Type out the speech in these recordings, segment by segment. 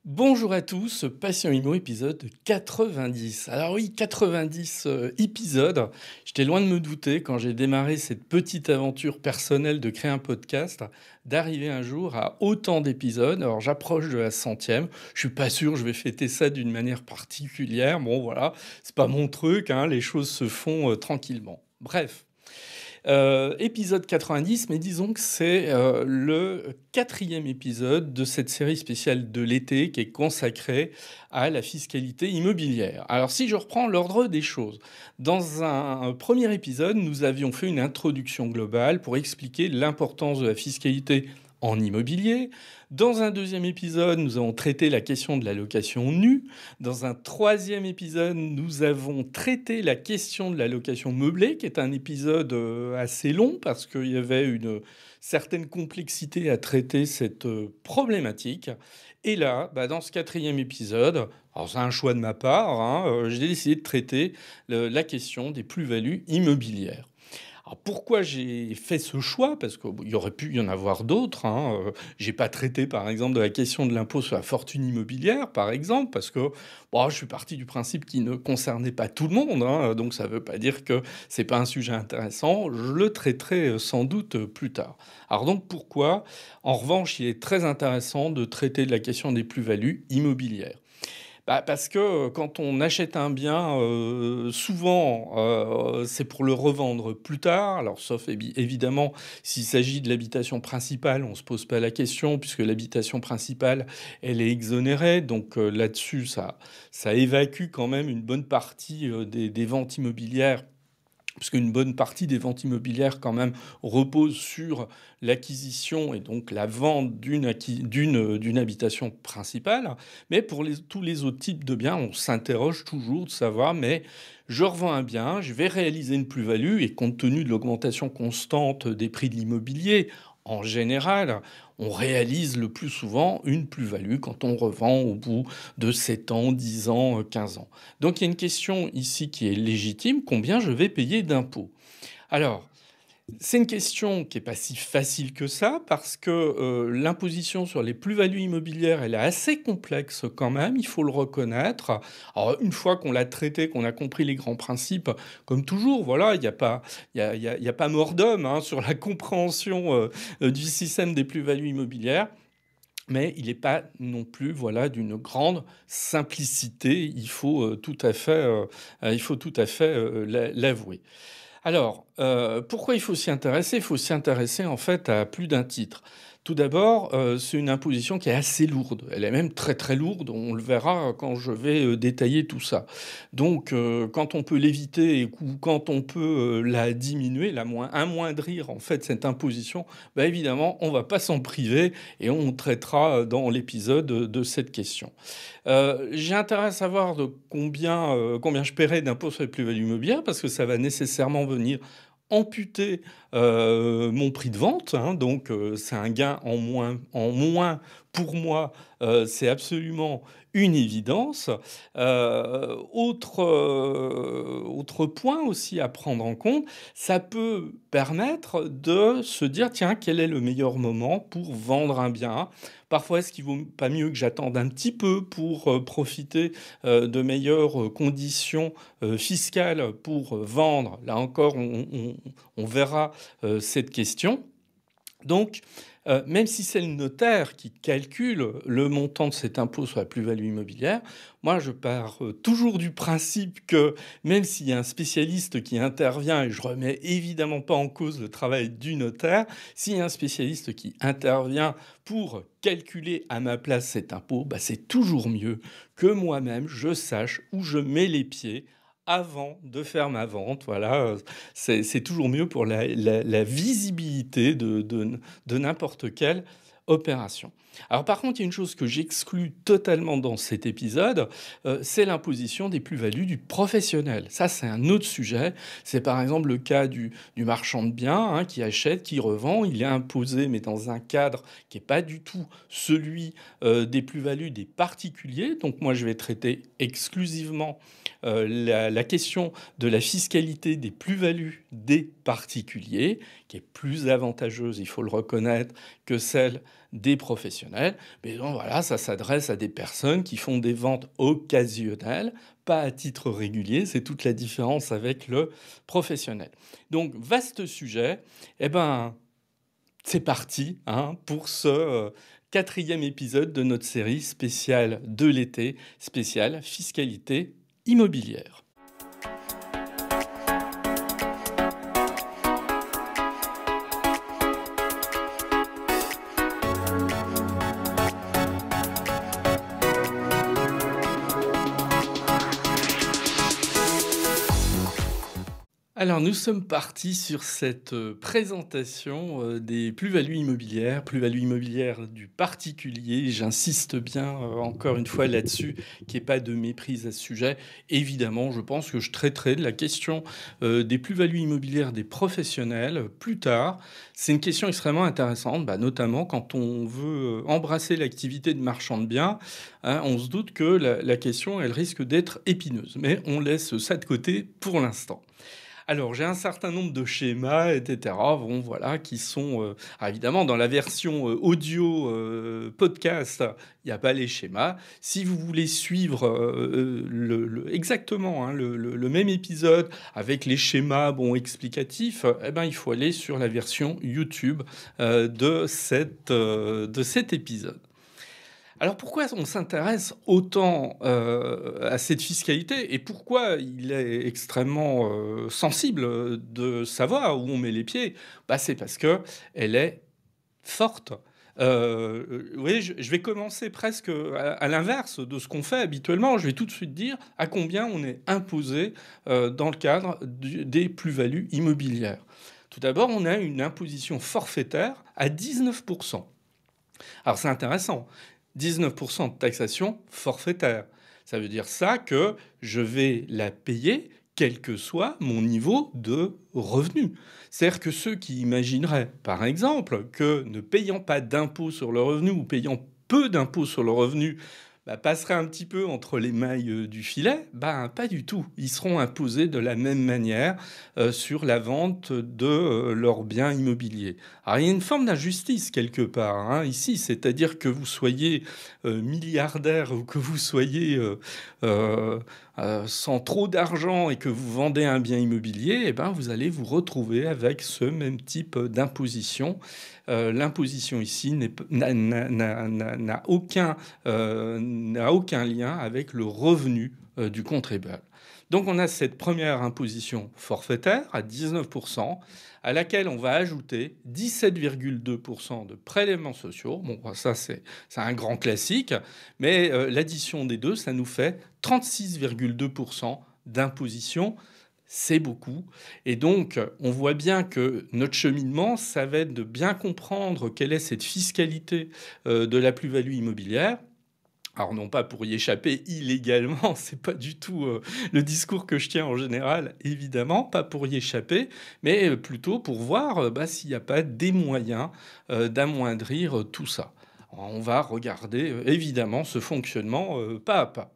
Bonjour à tous, Passion Immo, épisode 90. Alors oui, 90 épisodes. J'étais loin de me douter quand j'ai démarré cette petite aventure personnelle de créer un podcast, d'arriver un jour à autant d'épisodes. Alors j'approche de la centième. Je suis pas sûr, je vais fêter ça d'une manière particulière. Bon voilà, c'est pas mon truc, hein, les choses se font tranquillement. Bref. Épisode 90, mais disons que c'est le quatrième épisode de cette série spéciale de l'été qui est consacrée à la fiscalité immobilière. Alors si je reprends l'ordre des choses, dans un premier épisode, nous avions fait une introduction globale pour expliquer l'importance de la fiscalité en immobilier. Dans un deuxième épisode, nous avons traité la question de la location nue. Dans un troisième épisode, nous avons traité la question de la location meublée, qui est un épisode assez long parce qu'il y avait une certaine complexité à traiter cette problématique. Et là, dans ce quatrième épisode, alors c'est un choix de ma part, hein, j'ai décidé de traiter la question des plus-values immobilières. Alors pourquoi j'ai fait ce choix? Parce qu'il y aurait pu y en avoir d'autres. Hein. J'ai pas traité, par exemple, de la question de l'impôt sur la fortune immobilière, par exemple, parce que je suis parti du principe qu'il ne concernait pas tout le monde. Hein. Donc ça veut pas dire que c'est pas un sujet intéressant. Je le traiterai sans doute plus tard. Alors donc pourquoi? En revanche, il est très intéressant de traiter de la question des plus-values immobilières. Parce que quand on achète un bien, souvent, c'est pour le revendre plus tard. Alors sauf évidemment s'il s'agit de l'habitation principale, on se pose pas la question puisque l'habitation principale, elle est exonérée. Donc là-dessus, ça évacue quand même une bonne partie des ventes immobilières, parce qu'une bonne partie des ventes immobilières, quand même, repose sur l'acquisition et donc la vente d'une habitation principale. Mais pour tous les autres types de biens, on s'interroge toujours de savoir, mais je revends un bien, je vais réaliser une plus-value, et compte tenu de l'augmentation constante des prix de l'immobilier, en général, on réalise le plus souvent une plus-value quand on revend au bout de 7 ans, 10 ans, 15 ans. Donc il y a une question ici qui est légitime: combien je vais payer d'impôts? Alors, c'est une question qui est pas si facile que ça parce que l'imposition sur les plus-values immobilières, elle est assez complexe quand même, il faut le reconnaître. Alors une fois qu'on l'a traité, qu'on a compris les grands principes, comme toujours, voilà, il y a pas mort d'homme, hein, sur la compréhension du système des plus-values immobilières. Mais il n'est pas non plus, voilà, d'une grande simplicité. Il faut tout à fait l'avouer. Alors, pourquoi il faut s'y intéresser? Il faut s'y intéresser en fait à plus d'un titre. Tout d'abord, c'est une imposition qui est assez lourde. Elle est même très très lourde. On le verra quand je vais détailler tout ça. Donc, quand on peut l'éviter ou quand on peut la diminuer, amoindrir en fait cette imposition, évidemment, on ne va pas s'en priver et on traitera dans l'épisode de cette question. J'ai intérêt à savoir de combien je paierai d'impôt sur les plus-values immobilières parce que ça va nécessairement venir amputer mon prix de vente. Hein. Donc, c'est un gain en moins pour moi. C'est absolument une évidence. Autre point aussi à prendre en compte, ça peut permettre de se dire, tiens, quel est le meilleur moment pour vendre un bien? Parfois, est-ce qu'il vaut pas mieux que j'attende un petit peu pour profiter de meilleures conditions fiscales pour vendre? Là encore, on verra cette question. Donc, même si c'est le notaire qui calcule le montant de cet impôt sur la plus-value immobilière, moi je pars toujours du principe que même s'il y a un spécialiste qui intervient, et je remets évidemment pas en cause le travail du notaire, s'il y a un spécialiste qui intervient pour calculer à ma place cet impôt, c'est toujours mieux que moi-même je sache où je mets les pieds avant de faire ma vente. Voilà, c'est toujours mieux pour la visibilité de n'importe quelle opération. Alors par contre, il y a une chose que j'exclus totalement dans cet épisode, c'est l'imposition des plus-values du professionnel. Ça, c'est un autre sujet. C'est par exemple le cas du marchand de biens, hein, qui achète, qui revend. Il est imposé, mais dans un cadre qui n'est pas du tout celui des plus-values des particuliers. Donc moi, je vais traiter exclusivement la question de la fiscalité des plus-values des particuliers, qui est plus avantageuse, il faut le reconnaître, que celle des professionnels. Mais donc voilà, ça s'adresse à des personnes qui font des ventes occasionnelles, pas à titre régulier. C'est toute la différence avec le professionnel. Donc, vaste sujet. Eh ben, c'est parti pour ce quatrième épisode de notre série spéciale de l'été, spéciale fiscalité immobilière. Alors, nous sommes partis sur cette présentation des plus-values immobilières du particulier. J'insiste bien encore une fois là-dessus, qu'il n'y ait pas de méprise à ce sujet. Évidemment, je pense que je traiterai de la question des plus-values immobilières des professionnels plus tard. C'est une question extrêmement intéressante, notamment quand on veut embrasser l'activité de marchand de biens. On se doute que la question, elle risque d'être épineuse. Mais on laisse ça de côté pour l'instant. Alors, j'ai un certain nombre de schémas, etc. Bon, voilà, qui sont évidemment dans la version audio podcast. Il n'y a pas les schémas. Si vous voulez suivre exactement le même épisode avec les schémas explicatifs, il faut aller sur la version YouTube de cet épisode. Alors pourquoi on s'intéresse autant à cette fiscalité et pourquoi il est extrêmement sensible de savoir où on met les pieds? C'est parce qu'elle est forte. Oui, je vais commencer presque à l'inverse de ce qu'on fait habituellement. Je vais tout de suite dire à combien on est imposé dans le cadre des plus-values immobilières. Tout d'abord, on a une imposition forfaitaire à 19%. Alors c'est intéressant. 19% de taxation forfaitaire. Ça veut dire ça que je vais la payer quel que soit mon niveau de revenu. C'est-à-dire que ceux qui imagineraient, par exemple, que ne payant pas d'impôt sur le revenu ou payant peu d'impôt sur le revenu, passeraient un petit peu entre les mailles du filet, pas du tout. Ils seront imposés de la même manière sur la vente de leurs biens immobiliers. Alors, il y a une forme d'injustice quelque part ici, c'est-à-dire que vous soyez milliardaire ou que vous soyez sans trop d'argent et que vous vendez un bien immobilier, vous allez vous retrouver avec ce même type d'imposition. L'imposition ici n'a aucun lien avec le revenu du contribuable. Donc on a cette première imposition forfaitaire à 19%, à laquelle on va ajouter 17,2% de prélèvements sociaux. Bon, ça c'est un grand classique, mais l'addition des deux, ça nous fait 36,2% d'imposition. C'est beaucoup. Et donc, on voit bien que notre cheminement, ça va être de bien comprendre quelle est cette fiscalité de la plus-value immobilière. Alors, non pas pour y échapper illégalement, c'est pas du tout le discours que je tiens en général, évidemment, pas pour y échapper, mais plutôt pour voir s'il n'y a pas des moyens d'amoindrir tout ça. Alors, on va regarder évidemment ce fonctionnement pas à pas.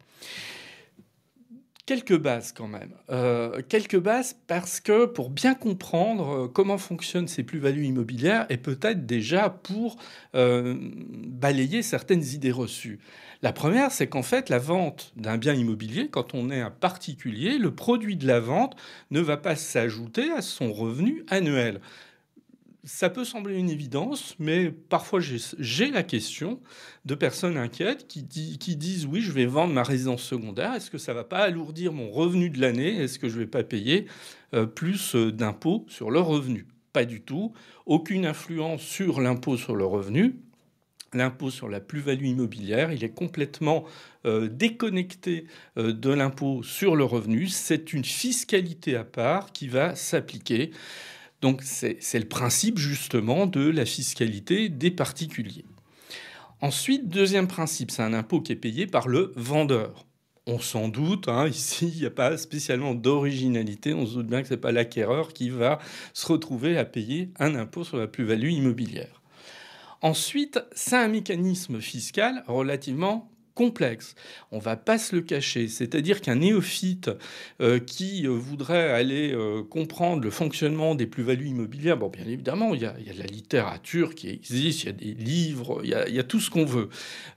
Quelques bases quand même. Quelques bases parce que pour bien comprendre comment fonctionnent ces plus-values immobilières et peut-être déjà pour balayer certaines idées reçues. La première, c'est qu'en fait, la vente d'un bien immobilier, quand on est un particulier, le produit de la vente ne va pas s'ajouter à son revenu annuel. Ça peut sembler une évidence, mais parfois j'ai la question de personnes inquiètes qui disent « Oui, je vais vendre ma résidence secondaire. Est-ce que ça ne va pas alourdir mon revenu de l'année? Est-ce que je ne vais pas payer plus d'impôts sur le revenu ?» Pas du tout. Aucune influence sur l'impôt sur le revenu. L'impôt sur la plus-value immobilière, il est complètement déconnecté de l'impôt sur le revenu. C'est une fiscalité à part qui va s'appliquer. Donc c'est le principe justement de la fiscalité des particuliers. Ensuite, deuxième principe, c'est un impôt qui est payé par le vendeur. On s'en doute, ici il n'y a pas spécialement d'originalité, on se doute bien que ce n'est pas l'acquéreur qui va se retrouver à payer un impôt sur la plus-value immobilière. Ensuite, c'est un mécanisme fiscal relativement complexe. On ne va pas se le cacher. C'est-à-dire qu'un néophyte qui voudrait aller comprendre le fonctionnement des plus-values immobilières, bon, bien évidemment, il y a de la littérature qui existe, il y a des livres, il y a tout ce qu'on veut.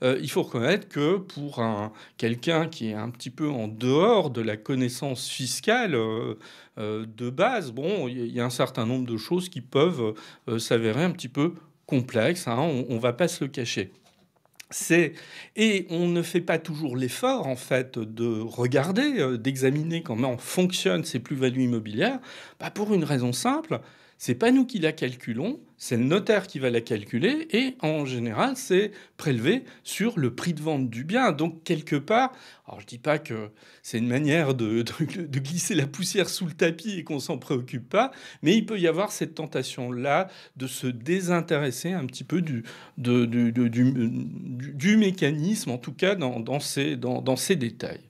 Il faut reconnaître que pour quelqu'un qui est un petit peu en dehors de la connaissance fiscale de base, bon, il y a un certain nombre de choses qui peuvent s'avérer un petit peu complexes, hein, on ne va pas se le cacher. Et on ne fait pas toujours l'effort, en fait, de regarder, d'examiner comment fonctionnent ces plus-values immobilières, pour une raison simple, c'est pas nous qui la calculons, c'est le notaire qui va la calculer, et en général, c'est prélevé sur le prix de vente du bien. Donc, quelque part, alors je dis pas que c'est une manière de glisser la poussière sous le tapis et qu'on s'en préoccupe pas, mais il peut y avoir cette tentation-là de se désintéresser un petit peu du mécanisme, en tout cas dans ces détails.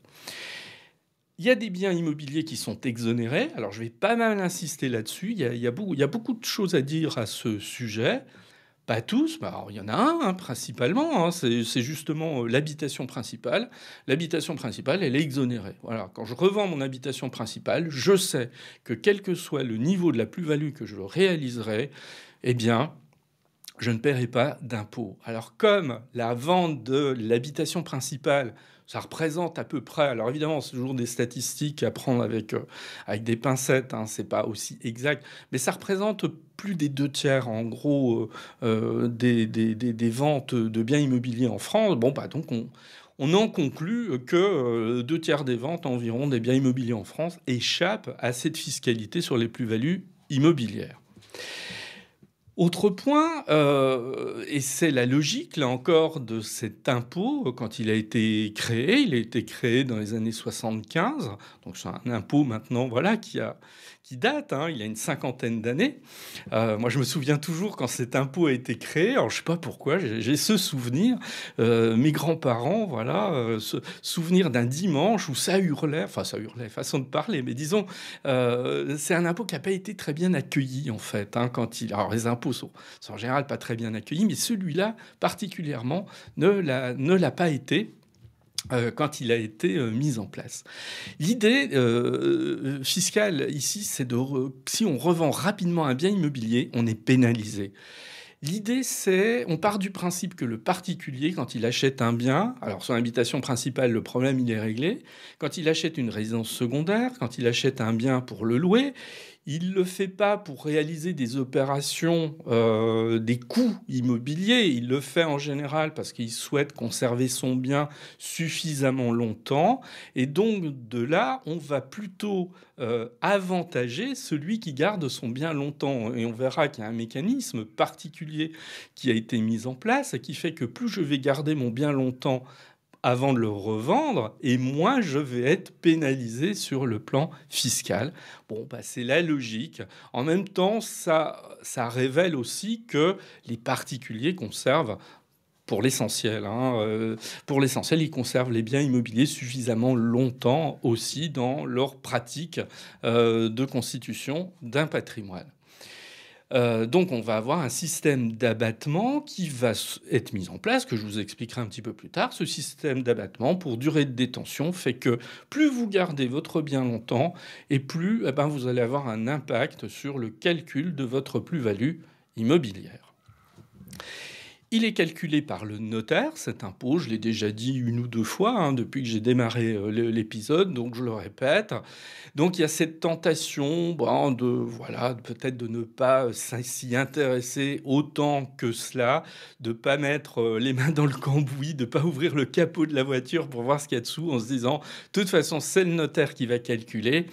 Il y a des biens immobiliers qui sont exonérés. Alors, je vais pas mal insister là-dessus. Il y a beaucoup de choses à dire à ce sujet. Pas tous, mais alors, il y en a un, hein, principalement. Hein, c'est justement l'habitation principale. L'habitation principale, elle est exonérée. Voilà. Quand je revends mon habitation principale, je sais que quel que soit le niveau de la plus-value que je réaliserai, eh bien, je ne paierai pas d'impôt. Alors, comme la vente de l'habitation principale, ça représente à peu près, alors évidemment, c'est toujours des statistiques à prendre avec des pincettes, hein, c'est pas aussi exact, mais ça représente plus des 2/3, en gros, des ventes de biens immobiliers en France. Bon, donc on en conclut que 2/3 des ventes environ des biens immobiliers en France échappent à cette fiscalité sur les plus-values immobilières. Autre point, et c'est la logique, là encore, de cet impôt quand il a été créé. Il a été créé dans les années 75, donc c'est un impôt maintenant, voilà, qui date, hein, il y a une cinquantaine d'années. Moi, je me souviens toujours quand cet impôt a été créé. Alors, je sais pas pourquoi, j'ai ce souvenir. Mes grands-parents, voilà, ce souvenir d'un dimanche où ça hurlait, façon de parler, mais disons, c'est un impôt qui n'a pas été très bien accueilli, en fait, hein, alors, les impôts sont en général pas très bien accueillis, mais celui-là, particulièrement, ne l'a pas été. Quand il a été mis en place. L'idée fiscale ici, c'est si on revend rapidement un bien immobilier, on est pénalisé. L'idée, c'est, on part du principe que le particulier, quand il achète un bien, alors son habitation principale, le problème, il est réglé. Quand il achète une résidence secondaire, quand il achète un bien pour le louer, il ne le fait pas pour réaliser des opérations, des coûts immobiliers. Il le fait en général parce qu'il souhaite conserver son bien suffisamment longtemps. Et donc, de là, on va plutôt avantager celui qui garde son bien longtemps. Et on verra qu'il y a un mécanisme particulier qui a été mis en place et qui fait que plus je vais garder mon bien longtemps avant de le revendre, et moins je vais être pénalisé sur le plan fiscal. Bon, c'est la logique. En même temps, ça révèle aussi que les particuliers conservent, pour l'essentiel, ils conservent les biens immobiliers suffisamment longtemps aussi dans leur pratique de constitution d'un patrimoine. Donc on va avoir un système d'abattement qui va être mis en place, que je vous expliquerai un petit peu plus tard. Ce système d'abattement pour durée de détention fait que plus vous gardez votre bien longtemps, et plus vous allez avoir un impact sur le calcul de votre plus-value immobilière. Il est calculé par le notaire, cet impôt, je l'ai déjà dit une ou deux fois depuis que j'ai démarré l'épisode, donc je le répète. Donc il y a cette tentation peut-être de ne pas s'y intéresser autant que cela, de ne pas mettre les mains dans le cambouis, de ne pas ouvrir le capot de la voiture pour voir ce qu'il y a dessous en se disant « de toute façon, c'est le notaire qui va calculer ».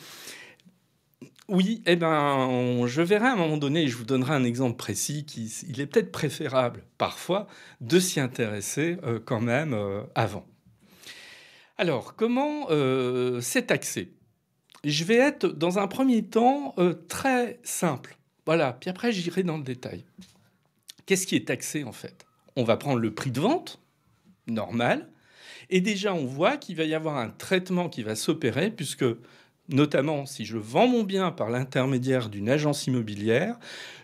Oui, je verrai à un moment donné, et je vous donnerai un exemple précis, il est peut-être préférable parfois de s'y intéresser quand même avant. Alors, comment c'est taxé ? Je vais être dans un premier temps très simple. Voilà, puis après j'irai dans le détail. Qu'est-ce qui est taxé en fait ? On va prendre le prix de vente, normal, et déjà on voit qu'il va y avoir un traitement qui va s'opérer puisque... Notamment, si je vends mon bien par l'intermédiaire d'une agence immobilière,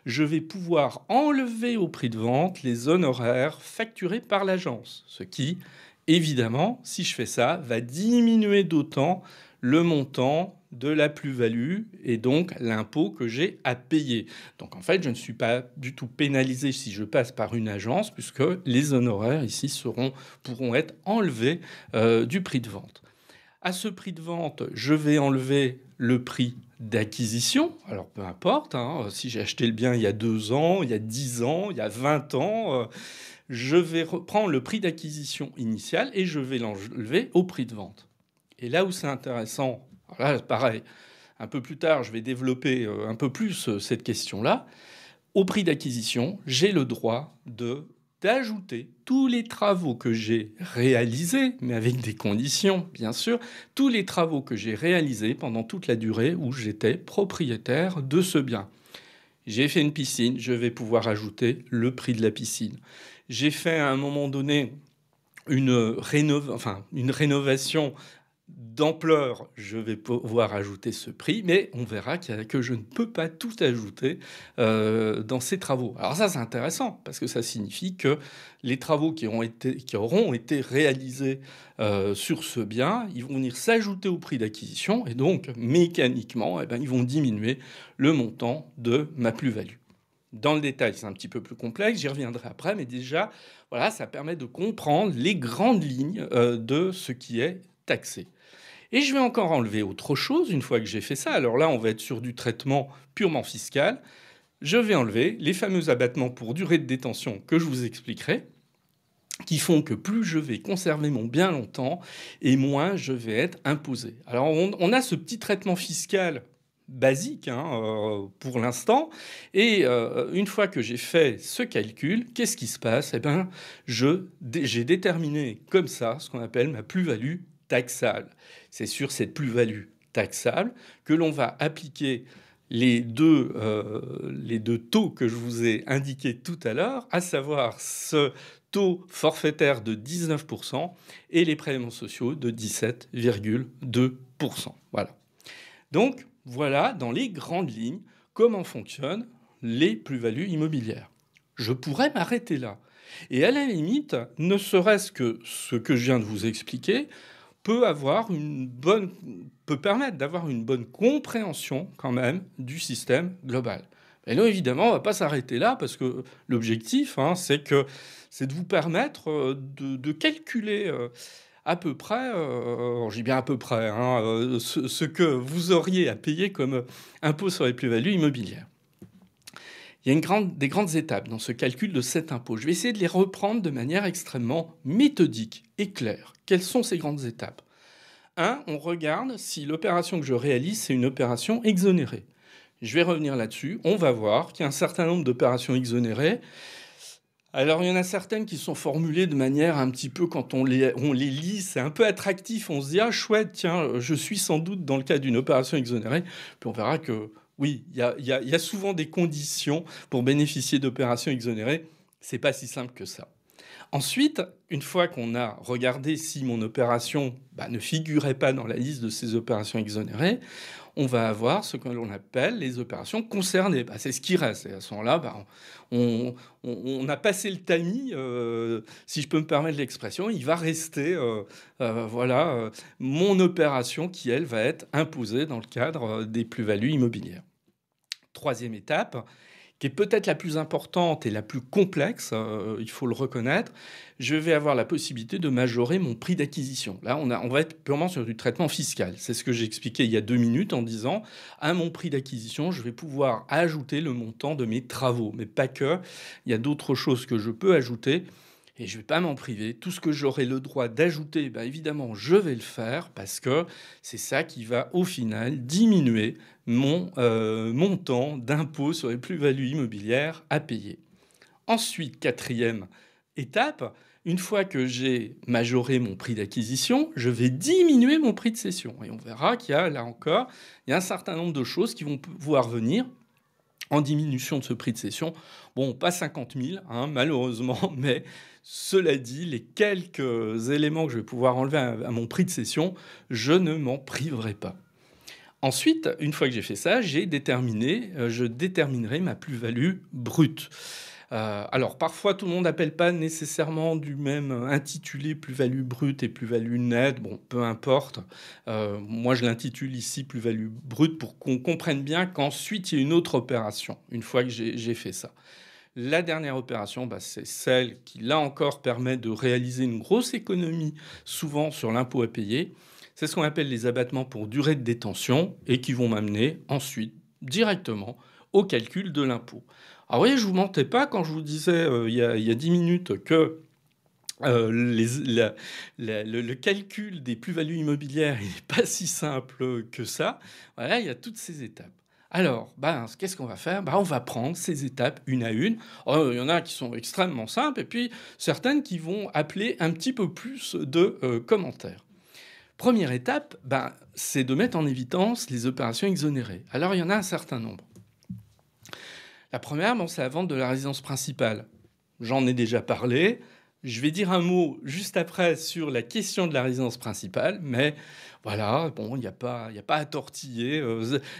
je vais pouvoir enlever au prix de vente les honoraires facturés par l'agence, ce qui évidemment, si je fais ça, va diminuer d'autant le montant de la plus-value et donc l'impôt que j'ai à payer. Donc en fait, je ne suis pas du tout pénalisé si je passe par une agence puisque les honoraires ici pourront être enlevés du prix de vente. À ce prix de vente, je vais enlever le prix d'acquisition. Alors peu importe, hein, si j'ai acheté le bien il y a 2 ans, il y a 10 ans, il y a 20 ans, je vais reprendre le prix d'acquisition initial et je vais l'enlever au prix de vente. Et là où c'est intéressant, là pareil, un peu plus tard, je vais développer un peu plus cette question-là. Au prix d'acquisition, j'ai le droit d'ajouter tous les travaux que j'ai réalisés, mais avec des conditions, bien sûr, tous les travaux que j'ai réalisés pendant toute la durée où j'étais propriétaire de ce bien. J'ai fait une piscine, je vais pouvoir ajouter le prix de la piscine. J'ai fait à un moment donné une rénovation d'ampleur, je vais pouvoir ajouter ce prix, mais on verra que je ne peux pas tout ajouter dans ces travaux. Alors ça, c'est intéressant, parce que ça signifie que les travaux qui auront été réalisés sur ce bien, ils vont venir s'ajouter au prix d'acquisition, et donc, mécaniquement, eh ben, ils vont diminuer le montant de ma plus-value. Dans le détail, c'est un petit peu plus complexe, j'y reviendrai après, mais déjà, voilà, ça permet de comprendre les grandes lignes de ce qui est taxé. Et je vais encore enlever autre chose une fois que j'ai fait ça. Alors là, on va être sur du traitement purement fiscal. Je vais enlever les fameux abattements pour durée de détention que je vous expliquerai, qui font que plus je vais conserver mon bien longtemps et moins je vais être imposé. Alors on a ce petit traitement fiscal basique pour l'instant. Et une fois que j'ai fait ce calcul, qu'est-ce qui se passe? Eh bien, j'ai déterminé comme ça ce qu'on appelle ma plus-value taxable. C'est sur cette plus-value taxable que l'on va appliquer les deux taux que je vous ai indiqués tout à l'heure, à savoir ce taux forfaitaire de 19% et les prélèvements sociaux de 17,2%. Voilà. Donc, voilà, dans les grandes lignes, comment fonctionnent les plus-values immobilières. Je pourrais m'arrêter là. Et à la limite, ne serait-ce que ce que je viens de vous expliquer, peut permettre d'avoir une bonne compréhension quand même du système global. Et là, évidemment, on ne va pas s'arrêter là parce que l'objectif, c'est de vous permettre de calculer à peu près, je dis bien à peu près, ce que vous auriez à payer comme impôt sur les plus-values immobilières. Il y a des grandes étapes dans ce calcul de cet impôt. Je vais essayer de les reprendre de manière extrêmement méthodique et claire. Quelles sont ces grandes étapes? 1. On regarde si l'opération que je réalise, c'est une opération exonérée. Je vais revenir là-dessus. On va voir qu'il y a un certain nombre d'opérations exonérées. Alors, il y en a certaines qui sont formulées de manière un petit peu, quand on les lit, c'est un peu attractif. On se dit, ah chouette, tiens, je suis sans doute dans le cas d'une opération exonérée. Puis on verra que oui, il y a souvent des conditions pour bénéficier d'opérations exonérées. C'est pas si simple que ça. Ensuite, une fois qu'on a regardé si mon opération ne figurait pas dans la liste de ces opérations exonérées, on va avoir ce que l'on appelle les opérations concernées. C'est ce qui reste. Et à ce moment-là, on a passé le tamis, si je peux me permettre l'expression. Il va rester mon opération qui, elle, va être imposée dans le cadre des plus-values immobilières. Troisième étape, qui est peut-être la plus importante et la plus complexe, il faut le reconnaître, je vais avoir la possibilité de majorer mon prix d'acquisition. Là, on va être purement sur du traitement fiscal. C'est ce que j'ai expliqué il y a 2 minutes en disant, à mon prix d'acquisition, je vais pouvoir ajouter le montant de mes travaux. Mais pas que, il y a d'autres choses que je peux ajouter. Et je ne vais pas m'en priver. Tout ce que j'aurai le droit d'ajouter, évidemment, je vais le faire parce que c'est ça qui va, au final, diminuer mon montant d'impôt sur les plus-values immobilières à payer. Ensuite, quatrième étape, une fois que j'ai majoré mon prix d'acquisition, je vais diminuer mon prix de cession. Et on verra qu'il y a, là encore, il y a un certain nombre de choses qui vont pouvoir venir en diminution de ce prix de cession. Bon, pas 50 000, malheureusement, mais cela dit, les quelques éléments que je vais pouvoir enlever à mon prix de cession, je ne m'en priverai pas. Ensuite, une fois que j'ai fait ça, je déterminerai ma plus-value brute. Alors parfois tout le monde n'appelle pas nécessairement du même intitulé plus-value brute et plus-value nette, bon peu importe. Moi je l'intitule ici plus-value brute pour qu'on comprenne bien qu'ensuite il y a une autre opération, une fois que j'ai fait ça. La dernière opération, c'est celle qui, là encore, permet de réaliser une grosse économie, souvent sur l'impôt à payer. C'est ce qu'on appelle les abattements pour durée de détention et qui vont m'amener ensuite directement au calcul de l'impôt. Alors, vous voyez, je ne vous mentais pas quand je vous disais il y a 10 minutes que le calcul des plus-values immobilières n'est pas si simple que ça. Voilà, il y a toutes ces étapes. Alors, qu'est-ce qu'on va faire? On va prendre ces étapes une à une. Oh, il y en a qui sont extrêmement simples et puis certaines qui vont appeler un petit peu plus de commentaires. Première étape, c'est de mettre en évidence les opérations exonérées. Alors, il y en a un certain nombre. La première, c'est la vente de la résidence principale. J'en ai déjà parlé. Je vais dire un mot juste après sur la question de la résidence principale, mais voilà, il n'y a pas à tortiller.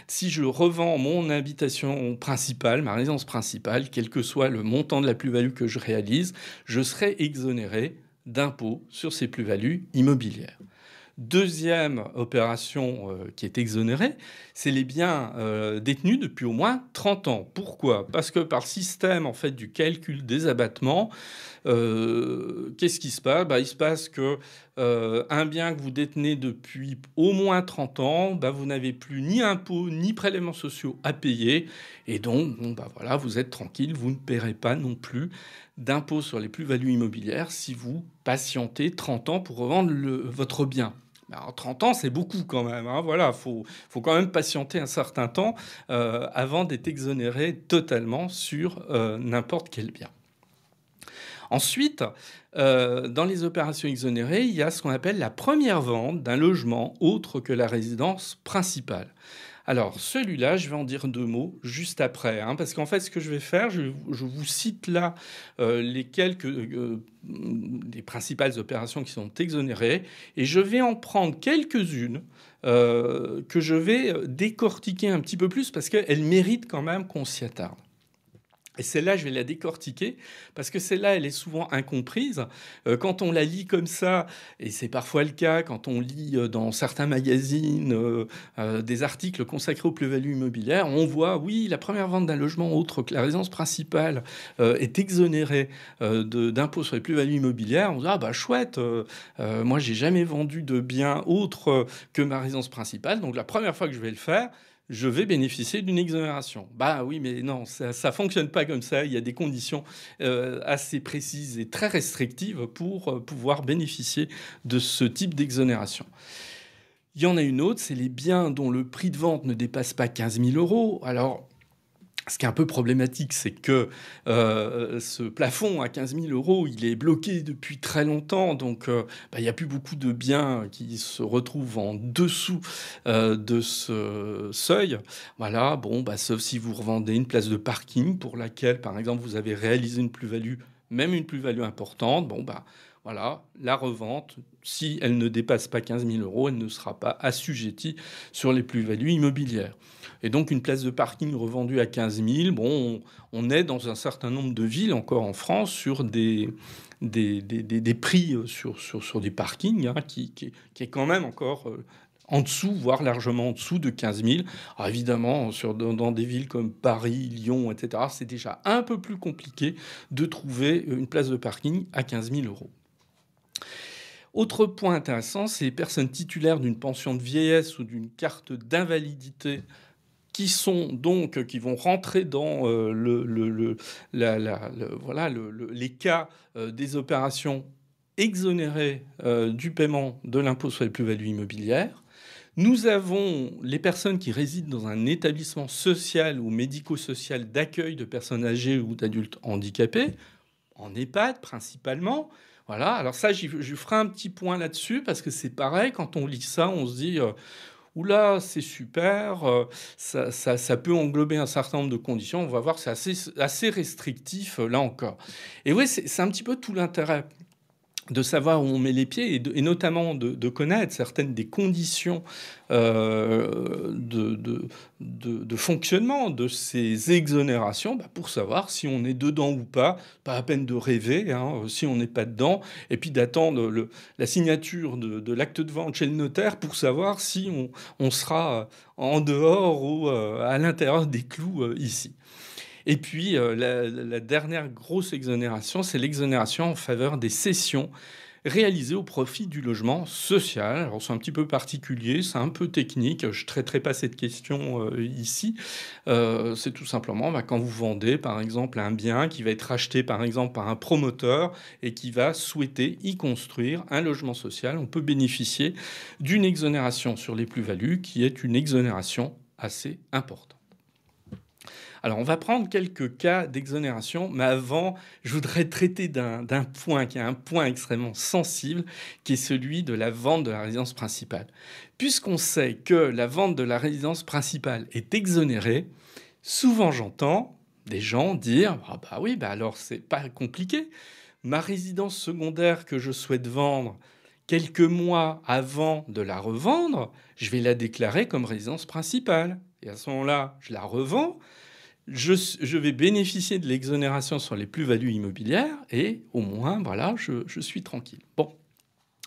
Si je revends mon habitation principale, ma résidence principale, quel que soit le montant de la plus-value que je réalise, je serai exonéré d'impôt sur ces plus-values immobilières. Deuxième opération qui est exonérée, c'est les biens détenus depuis au moins 30 ans. Pourquoi? Parce que par système en fait, du calcul des abattements, qu'est-ce qui se passe? Il se passe que un bien que vous détenez depuis au moins 30 ans, vous n'avez plus ni impôts ni prélèvements sociaux à payer. Et donc, voilà, vous êtes tranquille, vous ne paierez pas non plus d'impôts sur les plus-values immobilières si vous patientez 30 ans pour revendre votre bien. Alors, 30 ans, c'est beaucoup quand même. Voilà, faut quand même patienter un certain temps avant d'être exonéré totalement sur n'importe quel bien. Ensuite, dans les opérations exonérées, il y a ce qu'on appelle la première vente d'un logement autre que la résidence principale. Alors, celui-là, je vais en dire deux mots juste après, parce qu'en fait, ce que je vais faire, je vous cite là les principales opérations qui sont exonérées, et je vais en prendre quelques-unes que je vais décortiquer un petit peu plus, parce qu'elles méritent quand même qu'on s'y attarde. Et celle-là, je vais la décortiquer parce que celle-là, elle est souvent incomprise. Quand on la lit comme ça, et c'est parfois le cas quand on lit dans certains magazines des articles consacrés aux plus-values immobilières, on voit, oui, la première vente d'un logement autre que la résidence principale est exonérée d'impôt sur les plus-values immobilières. On se dit, chouette, moi, j'ai jamais vendu de bien autre que ma résidence principale. Donc, la première fois que je vais le faire, je vais bénéficier d'une exonération. Oui, mais non, ça fonctionne pas comme ça. Il y a des conditions assez précises et très restrictives pour pouvoir bénéficier de ce type d'exonération. Il y en a une autre, c'est les biens dont le prix de vente ne dépasse pas 15 000 €. Alors, ce qui est un peu problématique, c'est que ce plafond à 15 000 €, il est bloqué depuis très longtemps. Donc, il n'y a plus beaucoup de biens qui se retrouvent en dessous de ce seuil. Voilà, sauf si vous revendez une place de parking pour laquelle, par exemple, vous avez réalisé une plus-value, même une plus-value importante. Voilà, la revente, si elle ne dépasse pas 15 000 €, elle ne sera pas assujettie sur les plus-values immobilières. Et donc, une place de parking revendue à 15 000, on est dans un certain nombre de villes, encore en France, sur des prix sur des parkings qui est quand même encore en dessous, voire largement en dessous de 15 000. Alors évidemment, dans des villes comme Paris, Lyon, etc., c'est déjà un peu plus compliqué de trouver une place de parking à 15 000 €. Autre point intéressant, c'est les personnes titulaires d'une pension de vieillesse ou d'une carte d'invalidité qui vont rentrer dans les cas des opérations exonérées du paiement de l'impôt sur les plus-values immobilières. Nous avons les personnes qui résident dans un établissement social ou médico-social d'accueil de personnes âgées ou d'adultes handicapés, en EHPAD principalement. Voilà, alors ça, je ferai un petit point là-dessus parce que c'est pareil, quand on lit ça, on se dit oula, c'est super, ça peut englober un certain nombre de conditions. On va voir, c'est assez restrictif là encore. Et oui, c'est un petit peu tout l'intérêt de savoir où on met les pieds et notamment de connaître certaines des conditions de fonctionnement de ces exonérations pour savoir si on est dedans ou pas. Pas à peine de rêver hein, si on n'est pas dedans et puis d'attendre la signature de l'acte de vente chez le notaire pour savoir si on sera en dehors ou à l'intérieur des clous ici. Et puis, la dernière grosse exonération, c'est l'exonération en faveur des cessions réalisées au profit du logement social. Alors, c'est un petit peu particulier, c'est un peu technique. Je ne traiterai pas cette question ici. C'est tout simplement quand vous vendez, par exemple, un bien qui va être acheté, par exemple, par un promoteur et qui va souhaiter y construire un logement social. On peut bénéficier d'une exonération sur les plus-values qui est une exonération assez importante. Alors, on va prendre quelques cas d'exonération, mais avant, je voudrais traiter d'un point qui est un point extrêmement sensible, qui est celui de la vente de la résidence principale. Puisqu'on sait que la vente de la résidence principale est exonérée, souvent j'entends des gens dire « Ah bah oui, alors c'est pas compliqué. Ma résidence secondaire que je souhaite vendre quelques mois avant de la revendre, je vais la déclarer comme résidence principale. Et à ce moment-là, je la revends. Je vais bénéficier de l'exonération sur les plus-values immobilières et au moins, voilà, je suis tranquille. » Bon.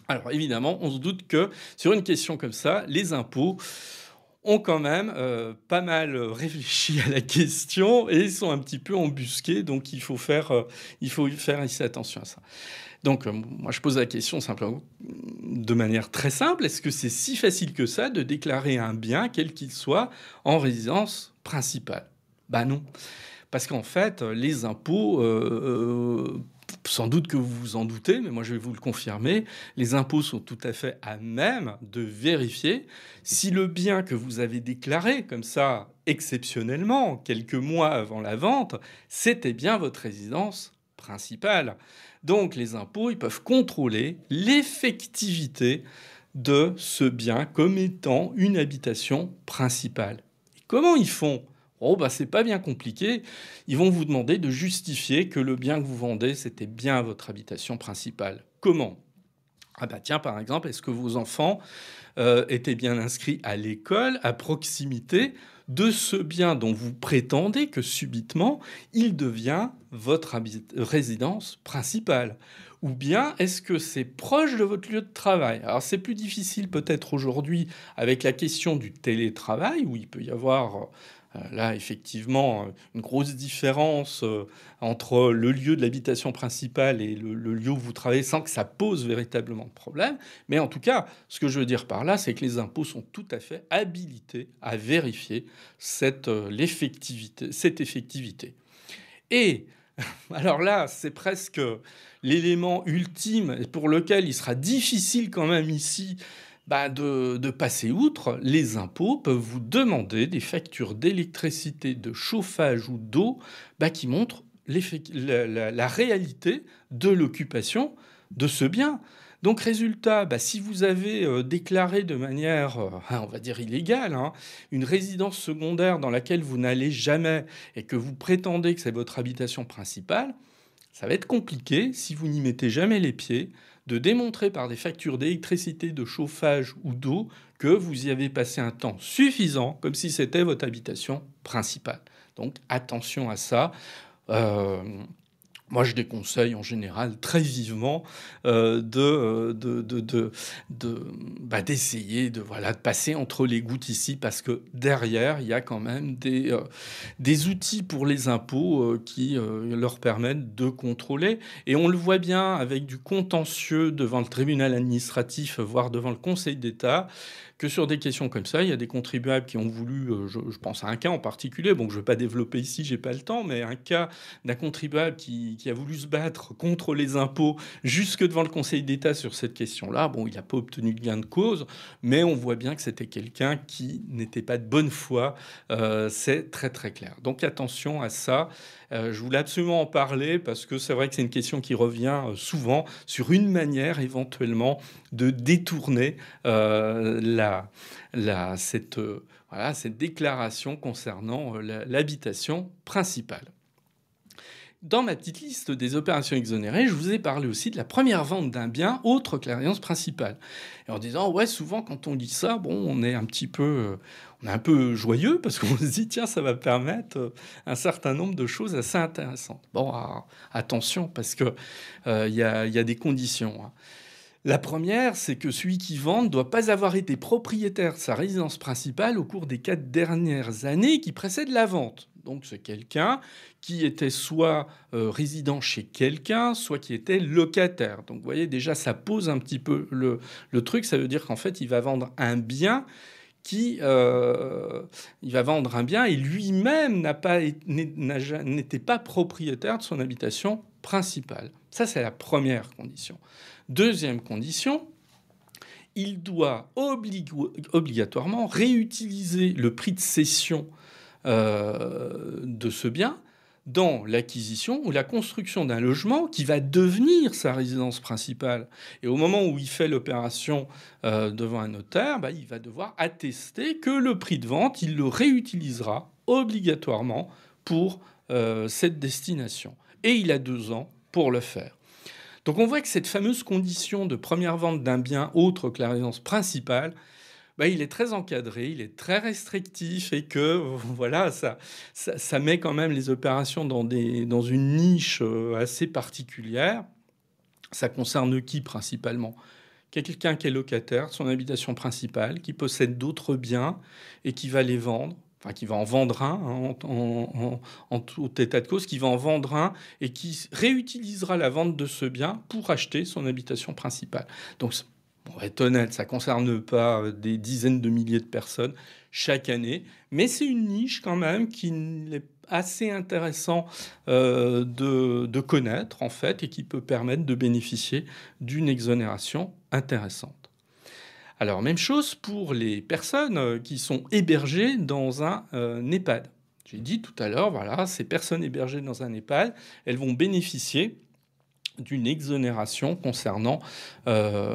Alors évidemment, on se doute que sur une question comme ça, les impôts ont quand même pas mal réfléchi à la question et sont un petit peu embusqués. Donc il faut faire ici attention à ça. Donc moi je pose la question simplement de manière très simple. Est-ce que c'est si facile que ça de déclarer un bien, quel qu'il soit, en résidence principale ? Ben non. Parce qu'en fait, les impôts, sans doute que vous vous en doutez, mais moi je vais vous le confirmer, les impôts sont tout à fait à même de vérifier si le bien que vous avez déclaré, comme ça, exceptionnellement, quelques mois avant la vente, c'était bien votre résidence principale. Donc les impôts, ils peuvent contrôler l'effectivité de ce bien comme étant une habitation principale. Et comment ils font ? Oh, c'est pas bien compliqué. Ils vont vous demander de justifier que le bien que vous vendez, c'était bien votre habitation principale. Comment ? Ah tiens, par exemple, est-ce que vos enfants étaient bien inscrits à l'école à proximité de ce bien dont vous prétendez que subitement, il devient votre résidence principale ? Ou bien est-ce que c'est proche de votre lieu de travail ? Alors c'est plus difficile peut-être aujourd'hui avec la question du télétravail, où il peut y avoir là, effectivement, une grosse différence entre le lieu de l'habitation principale et le lieu où vous travaillez sans que ça pose véritablement de problème. Mais en tout cas, ce que je veux dire par là, c'est que les impôts sont tout à fait habilités à vérifier cette effectivité. Et alors là, c'est presque l'élément ultime pour lequel il sera difficile quand même ici de passer outre. Les impôts peuvent vous demander des factures d'électricité, de chauffage ou d'eau qui montrent la réalité de l'occupation de ce bien. Donc résultat, si vous avez déclaré de manière, on va dire illégale, une résidence secondaire dans laquelle vous n'allez jamais et que vous prétendez que c'est votre habitation principale, ça va être compliqué, si vous n'y mettez jamais les pieds, de démontrer par des factures d'électricité, de chauffage ou d'eau que vous y avez passé un temps suffisant, comme si c'était votre habitation principale. Donc attention à ça. Moi, je déconseille en général très vivement d'essayer de passer entre les gouttes ici, parce que derrière, il y a quand même des outils pour les impôts qui leur permettent de contrôler. Et on le voit bien avec du contentieux devant le tribunal administratif, voire devant le Conseil d'État, que sur des questions comme ça, il y a des contribuables qui ont voulu, je pense à un cas en particulier, bon, je ne vais pas développer ici, j'ai pas le temps, mais un cas d'un contribuable qui a voulu se battre contre les impôts jusque devant le Conseil d'État sur cette question-là. Bon, il n'a pas obtenu de gain de cause, mais on voit bien que c'était quelqu'un qui n'était pas de bonne foi. C'est très très clair. Donc attention à ça. Je voulais absolument en parler parce que c'est vrai que c'est une question qui revient souvent sur une manière éventuellement de détourner cette déclaration concernant l'habitation principale. Dans ma petite liste des opérations exonérées, je vous ai parlé aussi de la première vente d'un bien autre que la résidence principale. Et en disant, ouais, souvent quand on lit ça, bon, on est un petit peu, on est un peu joyeux parce qu'on se dit, tiens, ça va permettre un certain nombre de choses assez intéressantes. Bon, attention, parce que y a des conditions, hein. La première, c'est que celui qui vend ne doit pas avoir été propriétaire de sa résidence principale au cours des 4 dernières années qui précèdent la vente. Donc c'est quelqu'un qui était soit résident chez quelqu'un, soit qui était locataire. Donc vous voyez, déjà, ça pose un petit peu le truc. Ça veut dire qu'en fait, il va vendre un bien il va vendre un bien et lui-même n'était pas propriétaire de son habitation principale. Ça, c'est la première condition. Deuxième condition, il doit obligatoirement réutiliser le prix de cession de ce bien dans l'acquisition ou la construction d'un logement qui va devenir sa résidence principale. Et au moment où il fait l'opération devant un notaire, il va devoir attester que le prix de vente, il le réutilisera obligatoirement pour cette destination. Et il a 2 ans pour le faire. Donc on voit que cette fameuse condition de première vente d'un bien autre que la résidence principale, il est très encadré, il est très restrictif et que voilà, ça met quand même les opérations dans une niche assez particulière. Ça concerne qui principalement? Quelqu'un qui est locataire de son habitation principale, qui possède d'autres biens et qui va les vendre. Enfin, qui va en vendre un, hein, en tout état de cause, qui va en vendre un et qui réutilisera la vente de ce bien pour acheter son habitation principale. Donc, on va être honnête, ça ne concerne pas des dizaines de milliers de personnes chaque année, mais c'est une niche quand même qui est assez intéressant de connaître, en fait, et qui peut permettre de bénéficier d'une exonération intéressante. Alors, même chose pour les personnes qui sont hébergées dans un EHPAD. J'ai dit tout à l'heure, voilà, ces personnes hébergées dans un EHPAD, elles vont bénéficier d'une exonération concernant une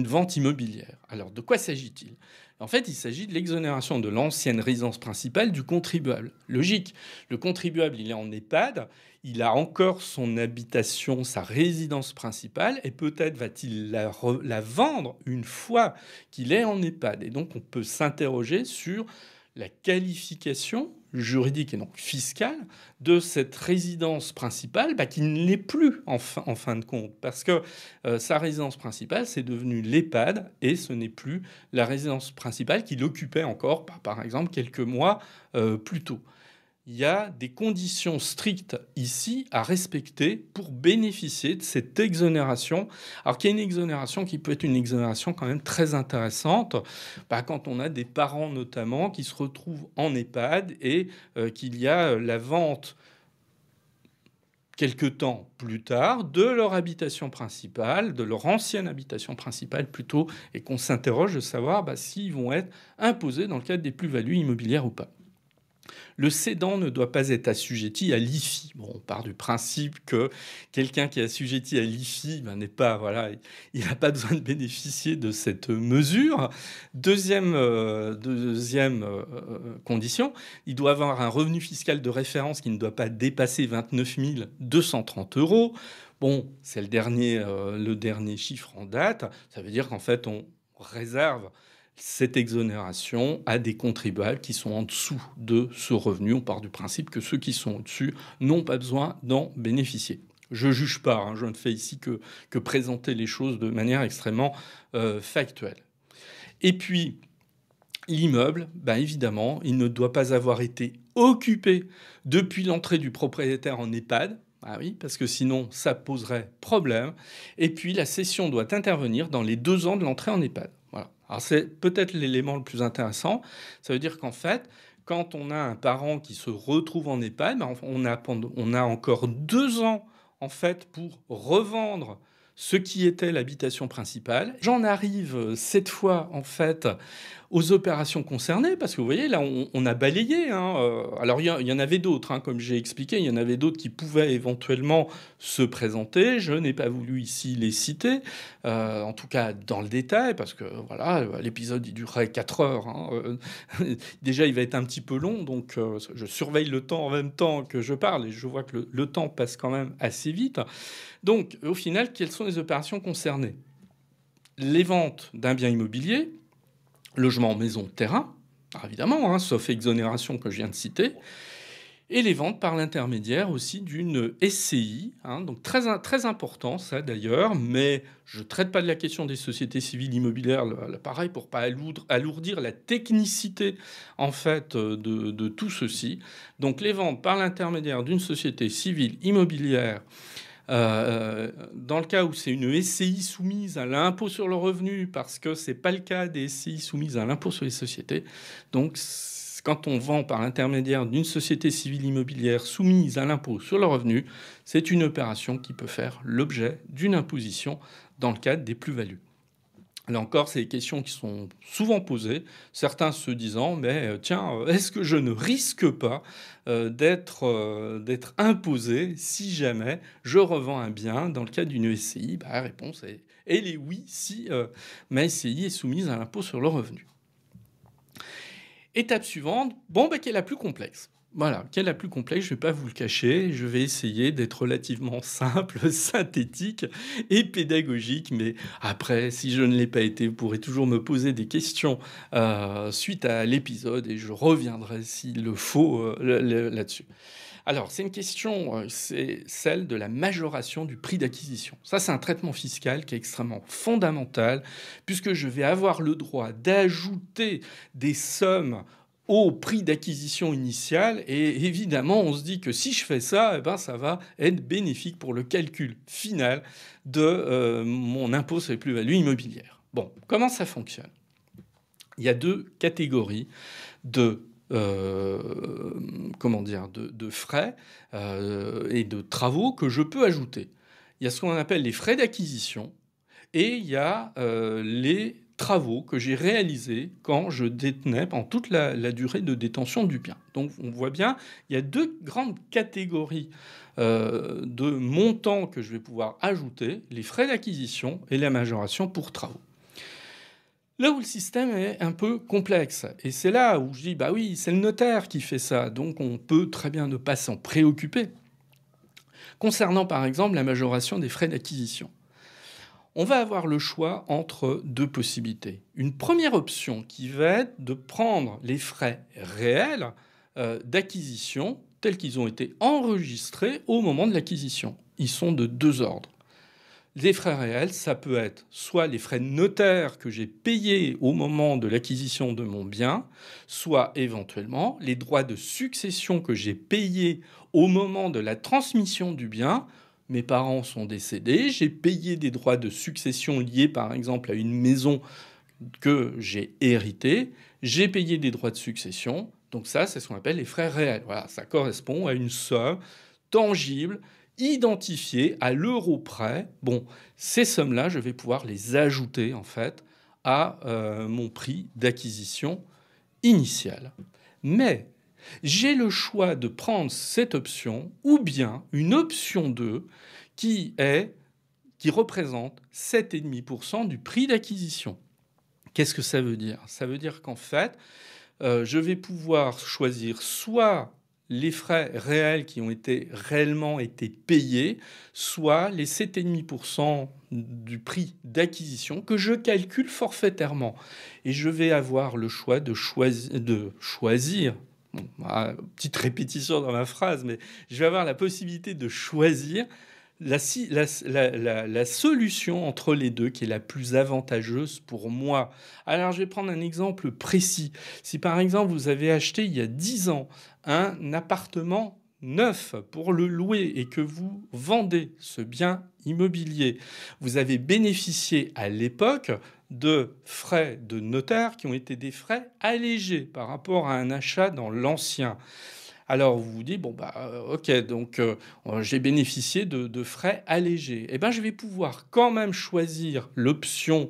vente immobilière. Alors, de quoi s'agit-il? En fait, il s'agit de l'exonération de l'ancienne résidence principale du contribuable. Logique, le contribuable, il est en EHPAD, il a encore son habitation, sa résidence principale, et peut-être va-t-il la vendre une fois qu'il est en EHPAD. Et donc, on peut s'interroger sur la qualification juridique et donc fiscale de cette résidence principale qui ne l'est plus en fin de compte. Parce que sa résidence principale, c'est devenu l'EHPAD et ce n'est plus la résidence principale qu'il occupait encore, par exemple, quelques mois plus tôt. Il y a des conditions strictes ici à respecter pour bénéficier de cette exonération. Alors qu'il y a une exonération qui peut être une exonération quand même très intéressante, quand on a des parents notamment qui se retrouvent en EHPAD et qu'il y a la vente quelque temps plus tard de leur habitation principale, de leur ancienne habitation principale plutôt, et qu'on s'interroge de savoir s'ils vont être imposés dans le cadre des plus-values immobilières ou pas. Le cédant ne doit pas être assujetti à l'IFI. Bon, on part du principe que quelqu'un qui est assujetti à l'IFI n'est pas, voilà, il n'a pas besoin de bénéficier de cette mesure. Deuxième condition, il doit avoir un revenu fiscal de référence qui ne doit pas dépasser 29 230 €. Bon, c'est le dernier chiffre en date. Ça veut dire qu'en fait, on réserve cette exonération à des contribuables qui sont en dessous de ce revenu. On part du principe que ceux qui sont au-dessus n'ont pas besoin d'en bénéficier. Je ne juge pas, je ne fais ici que présenter les choses de manière extrêmement factuelle. Et puis, l'immeuble, évidemment, il ne doit pas avoir été occupé depuis l'entrée du propriétaire en EHPAD. Ah oui, parce que sinon, ça poserait problème. Et puis, la cession doit intervenir dans les 2 ans de l'entrée en EHPAD. Voilà. Alors, c'est peut-être l'élément le plus intéressant. Ça veut dire qu'en fait, quand on a un parent qui se retrouve en EHPAD, on a encore 2 ans, en fait, pour revendre ce qui était l'habitation principale. J'en arrive cette fois, en fait, aux opérations concernées, parce que vous voyez, là, on a balayé. Alors, il y en avait d'autres, comme j'ai expliqué, il y en avait d'autres qui pouvaient éventuellement se présenter. Je n'ai pas voulu ici les citer, en tout cas dans le détail, parce que voilà, l'épisode, il durerait 4 heures. Déjà, il va être un petit peu long, donc je surveille le temps en même temps que je parle, et je vois que le temps passe quand même assez vite. Donc, au final, quelles sont les opérations concernées? Les ventes d'un bien immobilier, logement, maison, terrain, évidemment, sauf exonération que je viens de citer, et les ventes par l'intermédiaire aussi d'une SCI, donc très important ça d'ailleurs, mais je ne traite pas de la question des sociétés civiles immobilières, pareil, pour ne pas alourdir la technicité en fait de tout ceci. Donc les ventes par l'intermédiaire d'une société civile immobilière, dans le cas où c'est une SCI soumise à l'impôt sur le revenu, parce que ce n'est pas le cas des SCI soumises à l'impôt sur les sociétés. Donc, quand on vend par l'intermédiaire d'une société civile immobilière soumise à l'impôt sur le revenu, c'est une opération qui peut faire l'objet d'une imposition dans le cadre des plus-values. Là encore, c'est des questions qui sont souvent posées, certains se disant « mais tiens, est-ce que je ne risque pas d'être imposé si jamais je revends un bien dans le cadre d'une SCI ?» La réponse est oui, si ma SCI est soumise à l'impôt sur le revenu. Étape suivante, qui est la plus complexe. Voilà, qui est la plus complexe, je ne vais pas vous le cacher, je vais essayer d'être relativement simple, synthétique et pédagogique, mais après, si je ne l'ai pas été, vous pourrez toujours me poser des questions suite à l'épisode et je reviendrai s'il le faut là-dessus. Alors, c'est une question, c'est celle de la majoration du prix d'acquisition. Ça, c'est un traitement fiscal qui est extrêmement fondamental, puisque je vais avoir le droit d'ajouter des sommes au prix d'acquisition initial. Et évidemment, on se dit que si je fais ça, ça va être bénéfique pour le calcul final de mon impôt sur les plus-values immobilières. Bon, comment ça fonctionne? Il y a deux catégories de frais et de travaux que je peux ajouter. Il y a ce qu'on appelle les frais d'acquisition et il y a les travaux que j'ai réalisés quand je détenais pendant toute la durée de détention du bien. Donc on voit bien, il y a deux grandes catégories de montants que je vais pouvoir ajouter, les frais d'acquisition et la majoration pour travaux. Là où le système est un peu complexe, et c'est là où je dis, oui, c'est le notaire qui fait ça, donc on peut très bien ne pas s'en préoccuper. Concernant par exemple la majoration des frais d'acquisition, on va avoir le choix entre deux possibilités. Une première option qui va être de prendre les frais réels d'acquisition tels qu'ils ont été enregistrés au moment de l'acquisition. Ils sont de deux ordres. Les frais réels, ça peut être soit les frais de notaire que j'ai payés au moment de l'acquisition de mon bien, soit éventuellement les droits de succession que j'ai payés au moment de la transmission du bien. Mes parents sont décédés, j'ai payé des droits de succession liés par exemple à une maison que j'ai héritée, j'ai payé des droits de succession. Donc ça, c'est ce qu'on appelle les frais réels. Voilà, ça correspond à une somme tangible, identifiées à l'euro près. Bon, ces sommes-là, je vais pouvoir les ajouter en fait à mon prix d'acquisition initial. Mais j'ai le choix de prendre cette option ou bien une option 2 qui représente 7,5% du prix d'acquisition. Qu'est-ce que ça veut dire? Ça veut dire qu'en fait, je vais pouvoir choisir soit les frais réels qui ont réellement été payés, soit les 7,5% du prix d'acquisition que je calcule forfaitairement. Et je vais avoir le choix de choisir. Bon, petite répétition dans ma phrase, mais je vais avoir la possibilité de choisir la solution entre les deux qui est la plus avantageuse pour moi. Alors, je vais prendre un exemple précis. Si par exemple, vous avez acheté il y a 10 ans un appartement neuf pour le louer et que vous vendez ce bien immobilier, vous avez bénéficié à l'époque de frais de notaire qui ont été des frais allégés par rapport à un achat dans l'ancien. Alors vous vous dites, bon, bah, ok, donc j'ai bénéficié de frais allégés. Eh bien, je vais pouvoir quand même choisir l'option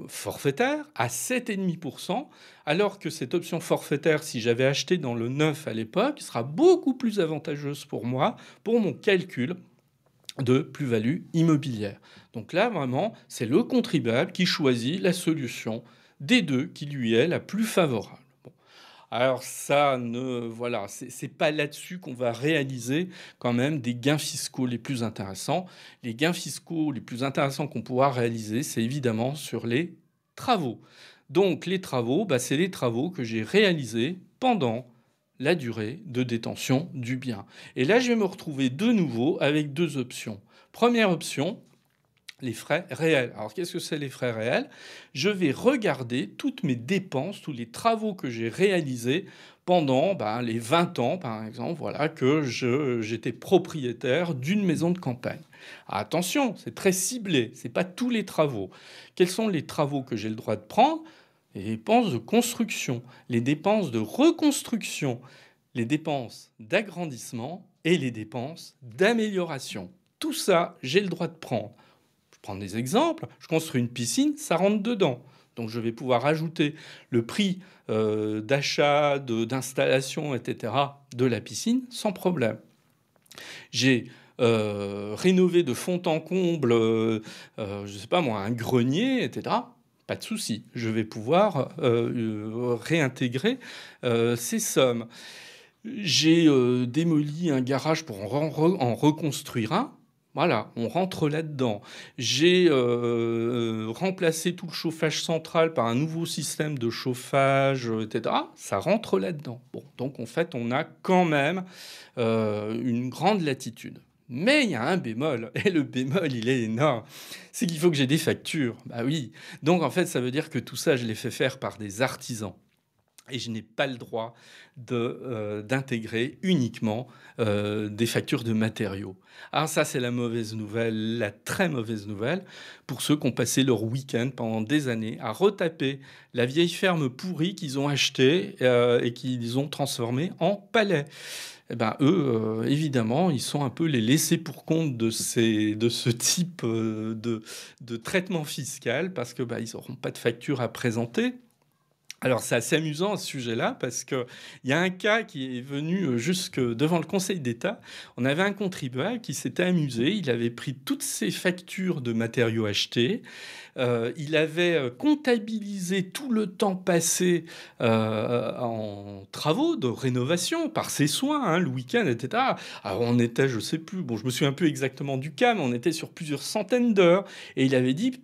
forfaitaire à 7,5%, alors que cette option forfaitaire, si j'avais acheté dans le neuf à l'époque, sera beaucoup plus avantageuse pour moi, pour mon calcul de plus-value immobilière. Donc là, vraiment, c'est le contribuable qui choisit la solution des deux qui lui est la plus favorable. Bon. Alors ça, voilà, c'est pas là-dessus qu'on va réaliser quand même des gains fiscaux les plus intéressants. Les gains fiscaux les plus intéressants qu'on pourra réaliser, c'est évidemment sur les travaux. Donc les travaux, bah, c'est les travaux que j'ai réalisés pendant la durée de détention du bien. Et là, je vais me retrouver de nouveau avec deux options. Première option, les frais réels. Alors, qu'est-ce que c'est les frais réels? Je vais regarder toutes mes dépenses, tous les travaux que j'ai réalisés pendant les 20 ans, par exemple, voilà, que j'étais propriétaire d'une maison de campagne. Alors, attention, c'est très ciblé, c'est pas tous les travaux. Quels sont les travaux que j'ai le droit de prendre? Les dépenses de construction, les dépenses de reconstruction, les dépenses d'agrandissement et les dépenses d'amélioration. Tout ça, j'ai le droit de prendre. Je prends des exemples. Je construis une piscine, ça rentre dedans. Donc je vais pouvoir ajouter le prix d'achat, d'installation, etc. de la piscine sans problème. J'ai rénové de fond en comble, je ne sais pas moi, un grenier, etc. Pas de souci, je vais pouvoir réintégrer ces sommes. J'ai démoli un garage pour en reconstruire un. Voilà, on rentre là-dedans. J'ai remplacé tout le chauffage central par un nouveau système de chauffage, etc. Ça rentre là-dedans. Bon, donc en fait, on a quand même une grande latitude. Mais il y a un bémol, et le bémol, il est énorme. C'est qu'il faut que j'ai des factures. Bah oui. Donc en fait, ça veut dire que tout ça, je l'ai fait faire par des artisans. Et je n'ai pas le droit d'intégrer uniquement des factures de matériaux. Alors ça, c'est la mauvaise nouvelle, la très mauvaise nouvelle, pour ceux qui ont passé leur week-end pendant des années à retaper la vieille ferme pourrie qu'ils ont achetée et qu'ils ont transformée en palais. Eh ben, eux, évidemment, ils sont un peu les laissés pour compte de ce type de traitement fiscal parce que ils n'auront pas de facture à présenter. Alors c'est assez amusant à ce sujet-là parce qu'il y a un cas qui est venu jusque devant le Conseil d'État. On avait un contribuable qui s'était amusé, il avait pris toutes ses factures de matériaux achetés, il avait comptabilisé tout le temps passé en travaux de rénovation par ses soins, hein, le week-end, etc. Alors on était, je sais plus, bon je me souviens un peu exactement du cas, mais on était sur plusieurs centaines d'heures et il avait dit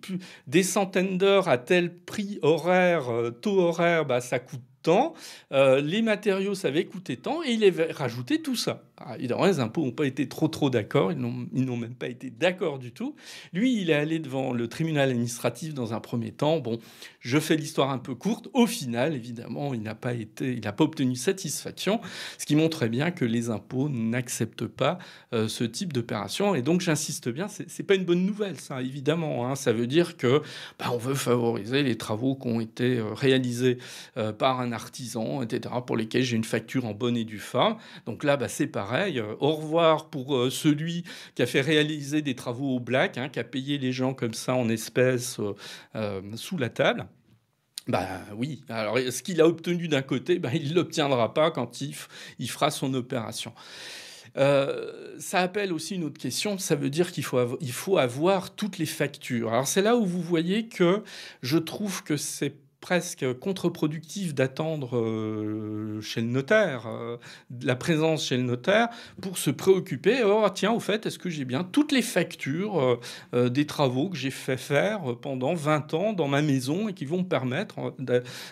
des centaines d'heures à tel prix horaire, taux horaire, ça coûte tant, les matériaux, ça avait coûté tant, et il avait rajouté tout ça. Alors, évidemment, les impôts n'ont pas été trop d'accord, ils n'ont même pas été d'accord du tout. Lui, il est allé devant le tribunal administratif dans un premier temps. Bon, je fais l'histoire un peu courte. Au final, évidemment, il n'a pas obtenu satisfaction, ce qui montrait bien que les impôts n'acceptent pas ce type d'opération. Et donc, j'insiste bien, c'est pas une bonne nouvelle, ça, évidemment, hein. Ça veut dire que on veut favoriser les travaux qui ont été réalisés par un artisan, etc., pour lesquels j'ai une facture en bonne et due forme. Donc là, c'est pareil. Au revoir pour celui qui a fait réaliser des travaux au black, hein, qui a payé les gens comme ça en espèces sous la table. Oui, alors ce qu'il a obtenu d'un côté, il ne l'obtiendra pas quand il fera son opération. Ça appelle aussi une autre question, ça veut dire qu'il faut avoir toutes les factures. Alors c'est là où vous voyez que je trouve que c'est presque contre-productif d'attendre chez le notaire, la présence chez le notaire, pour se préoccuper. Oh, tiens, au fait, est-ce que j'ai bien toutes les factures des travaux que j'ai fait faire pendant 20 ans dans ma maison et qui vont me permettre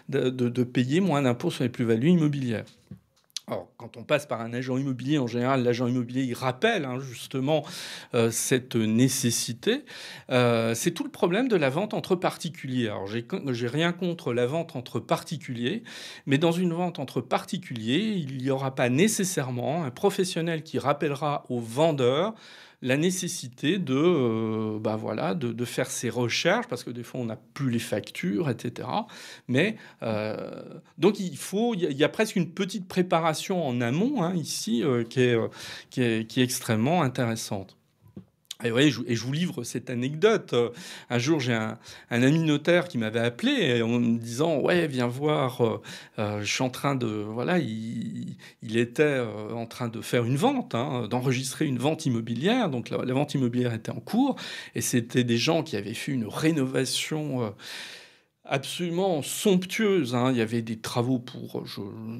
de payer moins d'impôts sur les plus-values immobilières? Alors, quand on passe par un agent immobilier, en général, l'agent immobilier, il rappelle justement cette nécessité. C'est tout le problème de la vente entre particuliers. Alors, j'ai rien contre la vente entre particuliers, mais dans une vente entre particuliers, il n'y aura pas nécessairement un professionnel qui rappellera au vendeur la nécessité de faire ces recherches, parce que des fois, on n'a plus les factures, etc. Mais donc, il y a presque une petite préparation en amont, hein, ici, qui est extrêmement intéressante. Et, ouais, je vous livre cette anecdote. Un jour, j'ai un ami notaire qui m'avait appelé en me disant, ouais, viens voir, je suis en train de... Voilà, il était en train de faire une vente, hein, d'enregistrer une vente immobilière. Donc la vente immobilière était en cours et c'était des gens qui avaient fait une rénovation absolument somptueuse, hein. Il y avait des travaux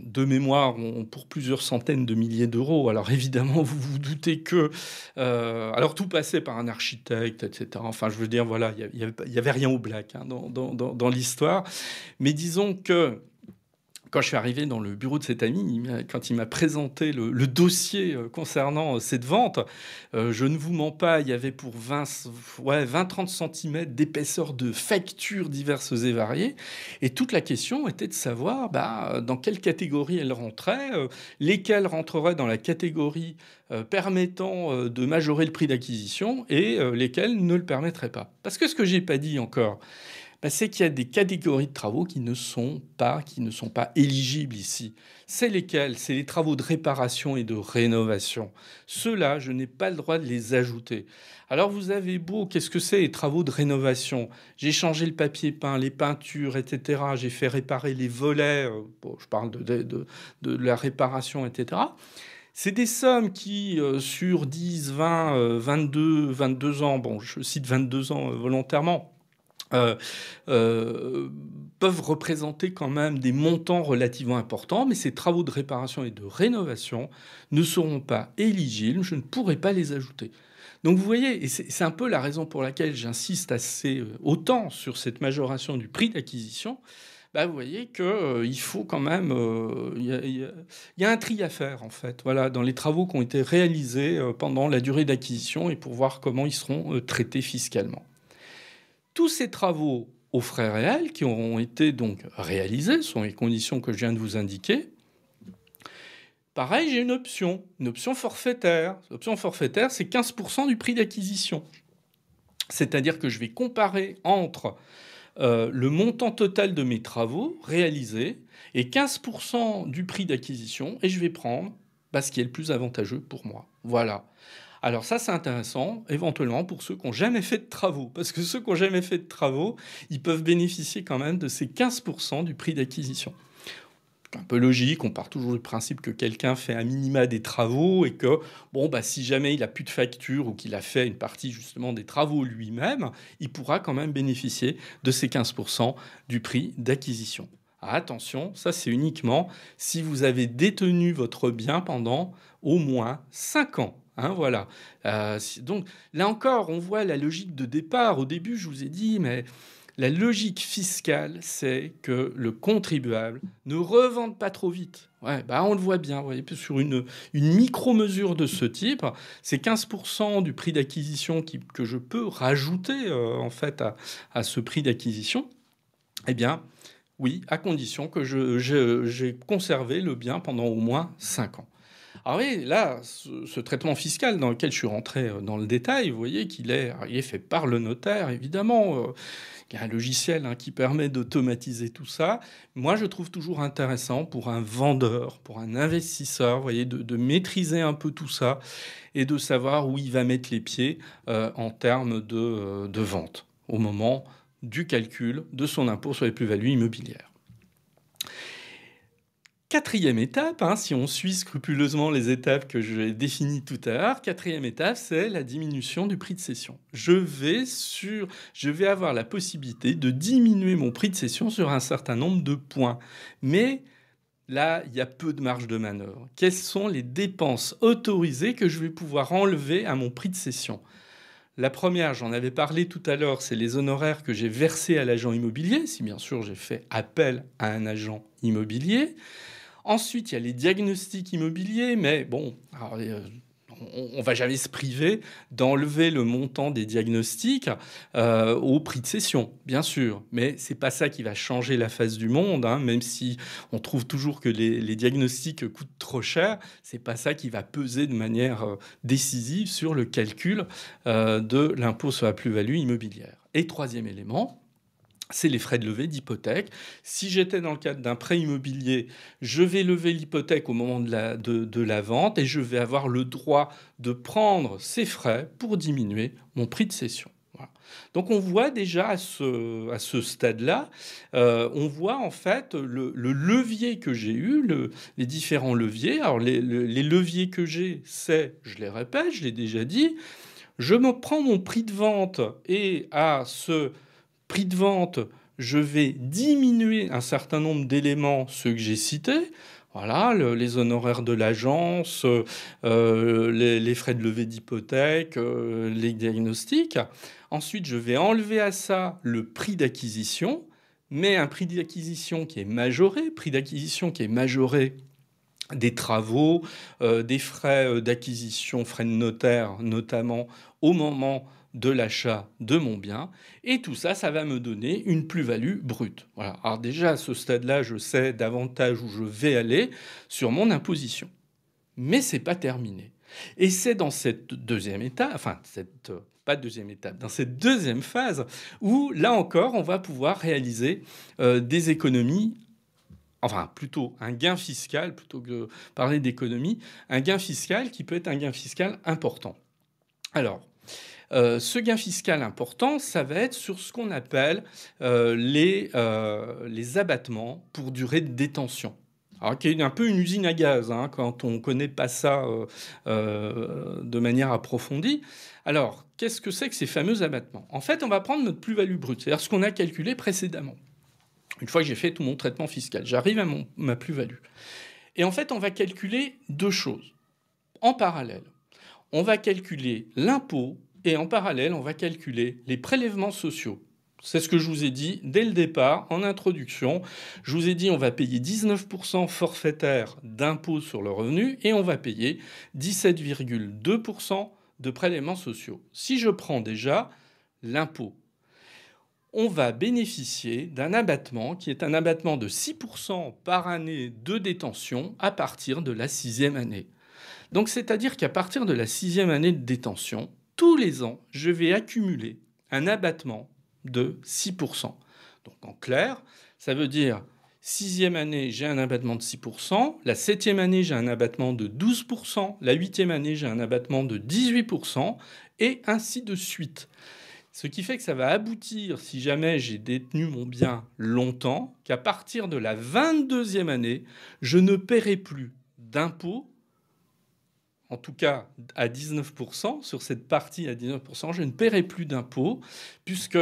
de mémoire pour plusieurs centaines de milliers d'euros. Alors évidemment, vous vous doutez que... alors tout passait par un architecte, etc. Enfin, je veux dire, voilà, il y avait rien au black, hein, dans l'histoire. Mais disons que quand je suis arrivé dans le bureau de cet ami, quand il m'a présenté le dossier concernant cette vente, je ne vous mens pas, il y avait pour 20-30 cm d'épaisseur de factures diverses et variées. Et toute la question était de savoir dans quelle catégorie elle rentrait, lesquelles rentreraient dans la catégorie permettant de majorer le prix d'acquisition et lesquelles ne le permettraient pas. Parce que ce que j'ai pas dit encore, c'est qu'il y a des catégories de travaux qui ne sont pas éligibles ici. C'est lesquels? C'est les travaux de réparation et de rénovation. Ceux-là, je n'ai pas le droit de les ajouter. Alors vous avez beau, qu'est-ce que c'est les travaux de rénovation? J'ai changé le papier peint, les peintures, etc. J'ai fait réparer les volets. Je parle de la réparation, etc. C'est des sommes qui, sur 10, 20, 22 ans, bon, je cite 22 ans volontairement, euh, peuvent représenter quand même des montants relativement importants, mais ces travaux de réparation et de rénovation ne seront pas éligibles, je ne pourrai pas les ajouter. Donc vous voyez, et c'est un peu la raison pour laquelle j'insiste assez autant sur cette majoration du prix d'acquisition. Vous voyez qu'il faut quand même... Il y a un tri à faire, en fait, voilà, dans les travaux qui ont été réalisés pendant la durée d'acquisition et pour voir comment ils seront traités fiscalement. Tous ces travaux aux frais réels qui auront été donc réalisés, sont les conditions que je viens de vous indiquer. Pareil, j'ai une option forfaitaire. L'option forfaitaire, c'est 15% du prix d'acquisition. C'est-à-dire que je vais comparer entre le montant total de mes travaux réalisés et 15% du prix d'acquisition et je vais prendre ce qui est le plus avantageux pour moi. Voilà. Alors ça, c'est intéressant, éventuellement, pour ceux qui n'ont jamais fait de travaux. Parce que ceux qui n'ont jamais fait de travaux, ils peuvent bénéficier quand même de ces 15% du prix d'acquisition. C'est un peu logique, on part toujours du principe que quelqu'un fait un minima des travaux et que, si jamais il n'a plus de facture ou qu'il a fait une partie justement des travaux lui-même, il pourra quand même bénéficier de ces 15% du prix d'acquisition. Ah, attention, ça c'est uniquement si vous avez détenu votre bien pendant au moins 5 ans. Hein, voilà. Donc là encore, on voit la logique de départ. Au début, je vous ai dit, mais la logique fiscale, c'est que le contribuable ne revende pas trop vite. Ouais, on le voit bien, vous voyez, sur une micro-mesure de ce type, c'est 15% du prix d'acquisition que je peux rajouter en fait à ce prix d'acquisition. Eh bien, oui, à condition que j'ai conservé le bien pendant au moins 5 ans. Alors oui, là, ce traitement fiscal dans lequel je suis rentré dans le détail, vous voyez qu'il est fait par le notaire, évidemment. Il y a un logiciel qui permet d'automatiser tout ça. Moi, je trouve toujours intéressant pour un vendeur, pour un investisseur, vous voyez, de maîtriser un peu tout ça et de savoir où il va mettre les pieds en termes de vente au moment du calcul de son impôt sur les plus-values immobilières. Quatrième étape, si on suit scrupuleusement les étapes que j'ai définies tout à l'heure, quatrième étape, c'est la diminution du prix de cession. Je vais avoir la possibilité de diminuer mon prix de cession sur un certain nombre de points. Mais là, il y a peu de marge de manœuvre. Quelles sont les dépenses autorisées que je vais pouvoir enlever à mon prix de cession ? La première, j'en avais parlé tout à l'heure, c'est les honoraires que j'ai versés à l'agent immobilier, si bien sûr j'ai fait appel à un agent immobilier. Ensuite, il y a les diagnostics immobiliers, mais On va jamais se priver d'enlever le montant des diagnostics au prix de cession, bien sûr. Mais c'est pas ça qui va changer la face du monde, hein, même si on trouve toujours que les diagnostics coûtent trop cher. C'est pas ça qui va peser de manière décisive sur le calcul de l'impôt sur la plus-value immobilière. Et troisième élément, c'est les frais de levée d'hypothèque. Si j'étais dans le cadre d'un prêt immobilier, je vais lever l'hypothèque au moment de la vente et je vais avoir le droit de prendre ces frais pour diminuer mon prix de cession. Voilà. Donc on voit déjà à ce stade-là, on voit en fait le levier que j'ai eu, les différents leviers. Alors les leviers que j'ai, c'est, je les répète, je l'ai déjà dit, je me prends mon prix de vente et à ce prix de vente, je vais diminuer un certain nombre d'éléments, ceux que j'ai cités. Voilà, les honoraires de l'agence, les frais de levée d'hypothèque, les diagnostics. Ensuite, je vais enlever à ça le prix d'acquisition, mais un prix d'acquisition qui est majoré, des travaux, des frais d'acquisition, frais de notaire notamment au moment de l'achat de mon bien. Et tout ça, ça va me donner une plus-value brute. Voilà. Alors déjà, à ce stade-là, je sais davantage où je vais aller sur mon imposition. Mais c'est pas terminé. Et c'est dans cette deuxième étape, pas deuxième étape, dans cette deuxième phase où, là encore, on va pouvoir réaliser des économies. Enfin, plutôt un gain fiscal, plutôt que de parler d'économie, un gain fiscal qui peut être un gain fiscal important. Alors, ce gain fiscal important, ça va être sur ce qu'on appelle les abattements pour durée de détention. Alors, qui est un peu une usine à gaz, hein, quand on ne connaît pas ça de manière approfondie. Alors, qu'est-ce que c'est que ces fameux abattements? En fait, on va prendre notre plus-value brute, c'est-à-dire ce qu'on a calculé précédemment. Une fois que j'ai fait tout mon traitement fiscal, j'arrive à ma plus-value. Et en fait, on va calculer deux choses en parallèle. On va calculer l'impôt et en parallèle, on va calculer les prélèvements sociaux. C'est ce que je vous ai dit dès le départ, en introduction. Je vous ai dit on va payer 19% forfaitaire d'impôt sur le revenu et on va payer 17,2% de prélèvements sociaux. Si je prends déjà l'impôt, on va bénéficier d'un abattement qui est un abattement de 6% par année de détention à partir de la 6e année. Donc c'est-à-dire qu'à partir de la 6e année de détention, tous les ans, je vais accumuler un abattement de 6%. Donc en clair, ça veut dire 6e année, j'ai un abattement de 6%, la 7e année, j'ai un abattement de 12%, la 8e année, j'ai un abattement de 18%, et ainsi de suite. Ce qui fait que ça va aboutir, si jamais j'ai détenu mon bien longtemps, qu'à partir de la 22e année, je ne paierai plus d'impôt, en tout cas à 19%, sur cette partie à 19%, je ne paierai plus d'impôt, puisque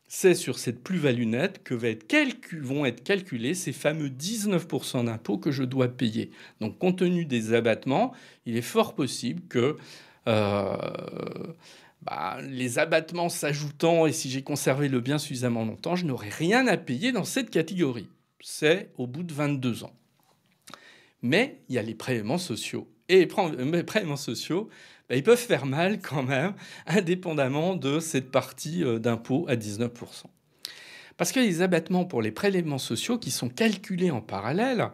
c'est sur cette plus-value nette que vont être calculés ces fameux 19% d'impôt que je dois payer. Donc compte tenu des abattements, il est fort possible que les abattements s'ajoutant, et si j'ai conservé le bien suffisamment longtemps, je n'aurai rien à payer dans cette catégorie. C'est au bout de 22 ans. Mais il y a les prélèvements sociaux. Et les prélèvements sociaux, ils peuvent faire mal quand même, indépendamment de cette partie d'impôt à 19%. Parce que les abattements pour les prélèvements sociaux qui sont calculés en parallèle,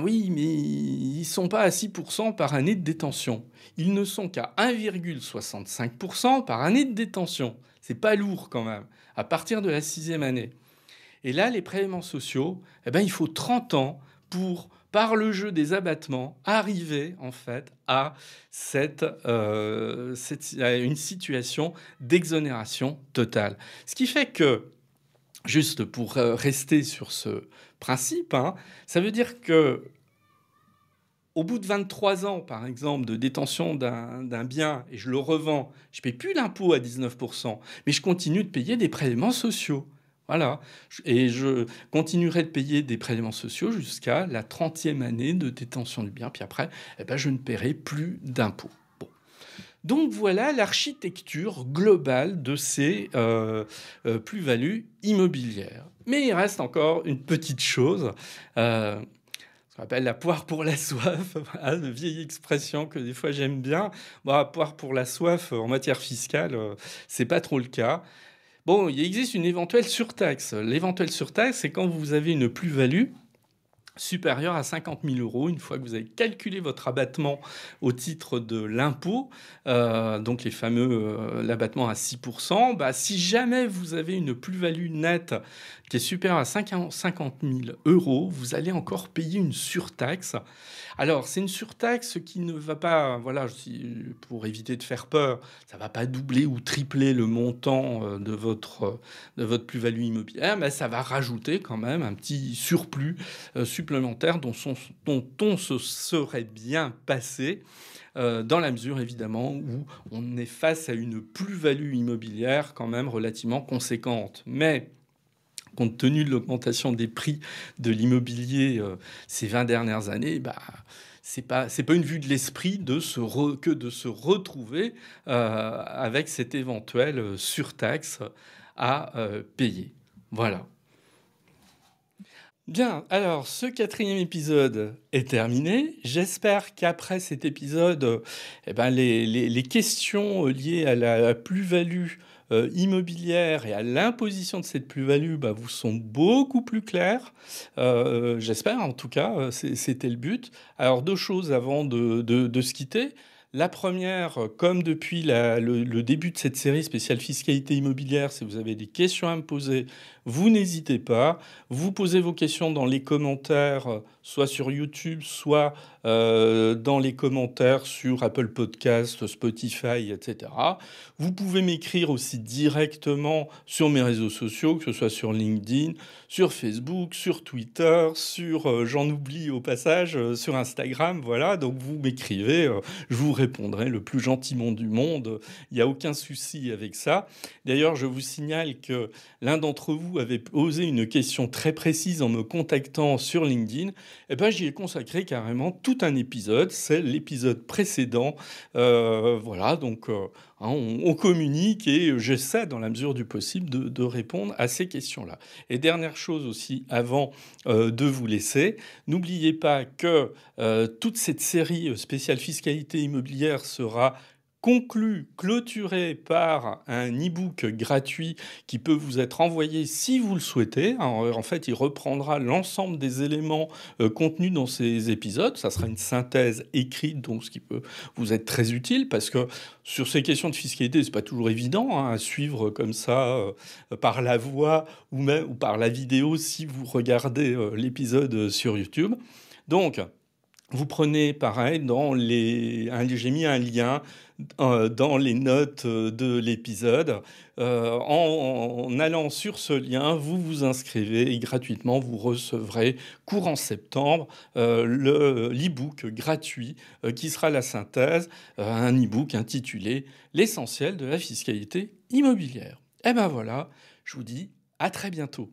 oui, mais ils ne sont pas à 6% par année de détention. Ils ne sont qu'à 1,65% par année de détention. C'est pas lourd quand même, à partir de la 6e année. Et là, les prélèvements sociaux, il faut 30 ans pour, par le jeu des abattements, arriver en fait à une situation d'exonération totale. Ce qui fait que, juste pour rester sur ce principe, ça veut dire que au bout de 23 ans, par exemple, de détention d'un bien, et je le revends, je ne paie plus l'impôt à 19%, mais je continue de payer des prélèvements sociaux. Voilà. Et je continuerai de payer des prélèvements sociaux jusqu'à la 30e année de détention du bien. Puis après, je ne paierai plus d'impôts. Bon. Donc voilà l'architecture globale de ces plus-values immobilières. Mais il reste encore une petite chose. ce qu'on appelle la poire pour la soif, voilà, une vieille expression que des fois j'aime bien. Bon, la poire pour la soif, en matière fiscale, c'est pas trop le cas. Bon, il existe une éventuelle surtaxe. L'éventuelle surtaxe, c'est quand vous avez une plus-value supérieur à 50 000 euros, une fois que vous avez calculé votre abattement au titre de l'impôt, donc les fameux l'abattement à 6%, bah, si jamais vous avez une plus-value nette qui est supérieure à 50 000 euros, vous allez encore payer une surtaxe. Alors, c'est une surtaxe qui ne va pas, voilà, pour éviter de faire peur, ça ne va pas doubler ou tripler le montant de votre plus-value immobilière, mais ça va rajouter quand même un petit surplus supplémentaire dont on se serait bien passé dans la mesure évidemment où on est face à une plus-value immobilière quand même relativement conséquente. Mais compte tenu de l'augmentation des prix de l'immobilier ces 20 dernières années, bah, c'est pas une vue de l'esprit que de se retrouver avec cette éventuelle surtaxe à payer. Voilà. Bien, alors ce quatrième épisode est terminé. J'espère qu'après cet épisode, eh ben, les questions liées à la plus-value immobilière et à l'imposition de cette plus-value bah, vous sont beaucoup plus claires. J'espère, en tout cas, c'était le but. Alors deux choses avant de se quitter. La première, comme depuis le début de cette série spéciale fiscalité immobilière, si vous avez des questions à me poser, vous n'hésitez pas. Vous posez vos questions dans les commentaires, soit sur YouTube, soit dans les commentaires sur Apple Podcasts, Spotify, etc. Vous pouvez m'écrire aussi directement sur mes réseaux sociaux, que ce soit sur LinkedIn, sur Facebook, sur Twitter, j'en oublie au passage, sur Instagram. Voilà, donc vous m'écrivez, je vous répondrai le plus gentiment du monde. Il n'y a aucun souci avec ça. D'ailleurs, je vous signale que l'un d'entre vous avait posé une question très précise en me contactant sur LinkedIn. Eh ben, j'y ai consacré carrément tout un épisode. C'est l'épisode précédent. Voilà, donc hein, on communique et j'essaie, dans la mesure du possible, de répondre à ces questions-là. Et dernière chose aussi, avant de vous laisser, n'oubliez pas que toute cette série spéciale fiscalité immobilière sera clôturée par un e-book gratuit qui peut vous être envoyé si vous le souhaitez. En fait, il reprendra l'ensemble des éléments contenus dans ces épisodes. Ça sera une synthèse écrite, donc ce qui peut vous être très utile, parce que sur ces questions de fiscalité, c'est pas toujours évident à suivre comme ça par la voix ou par la vidéo si vous regardez l'épisode sur YouTube. Donc, vous prenez pareil j'ai mis un lien dans les notes de l'épisode. En allant sur ce lien, vous vous inscrivez et gratuitement, vous recevrez courant septembre l'e-book gratuit qui sera la synthèse, un e-book intitulé L'essentiel de la fiscalité immobilière. Et ben voilà, je vous dis à très bientôt.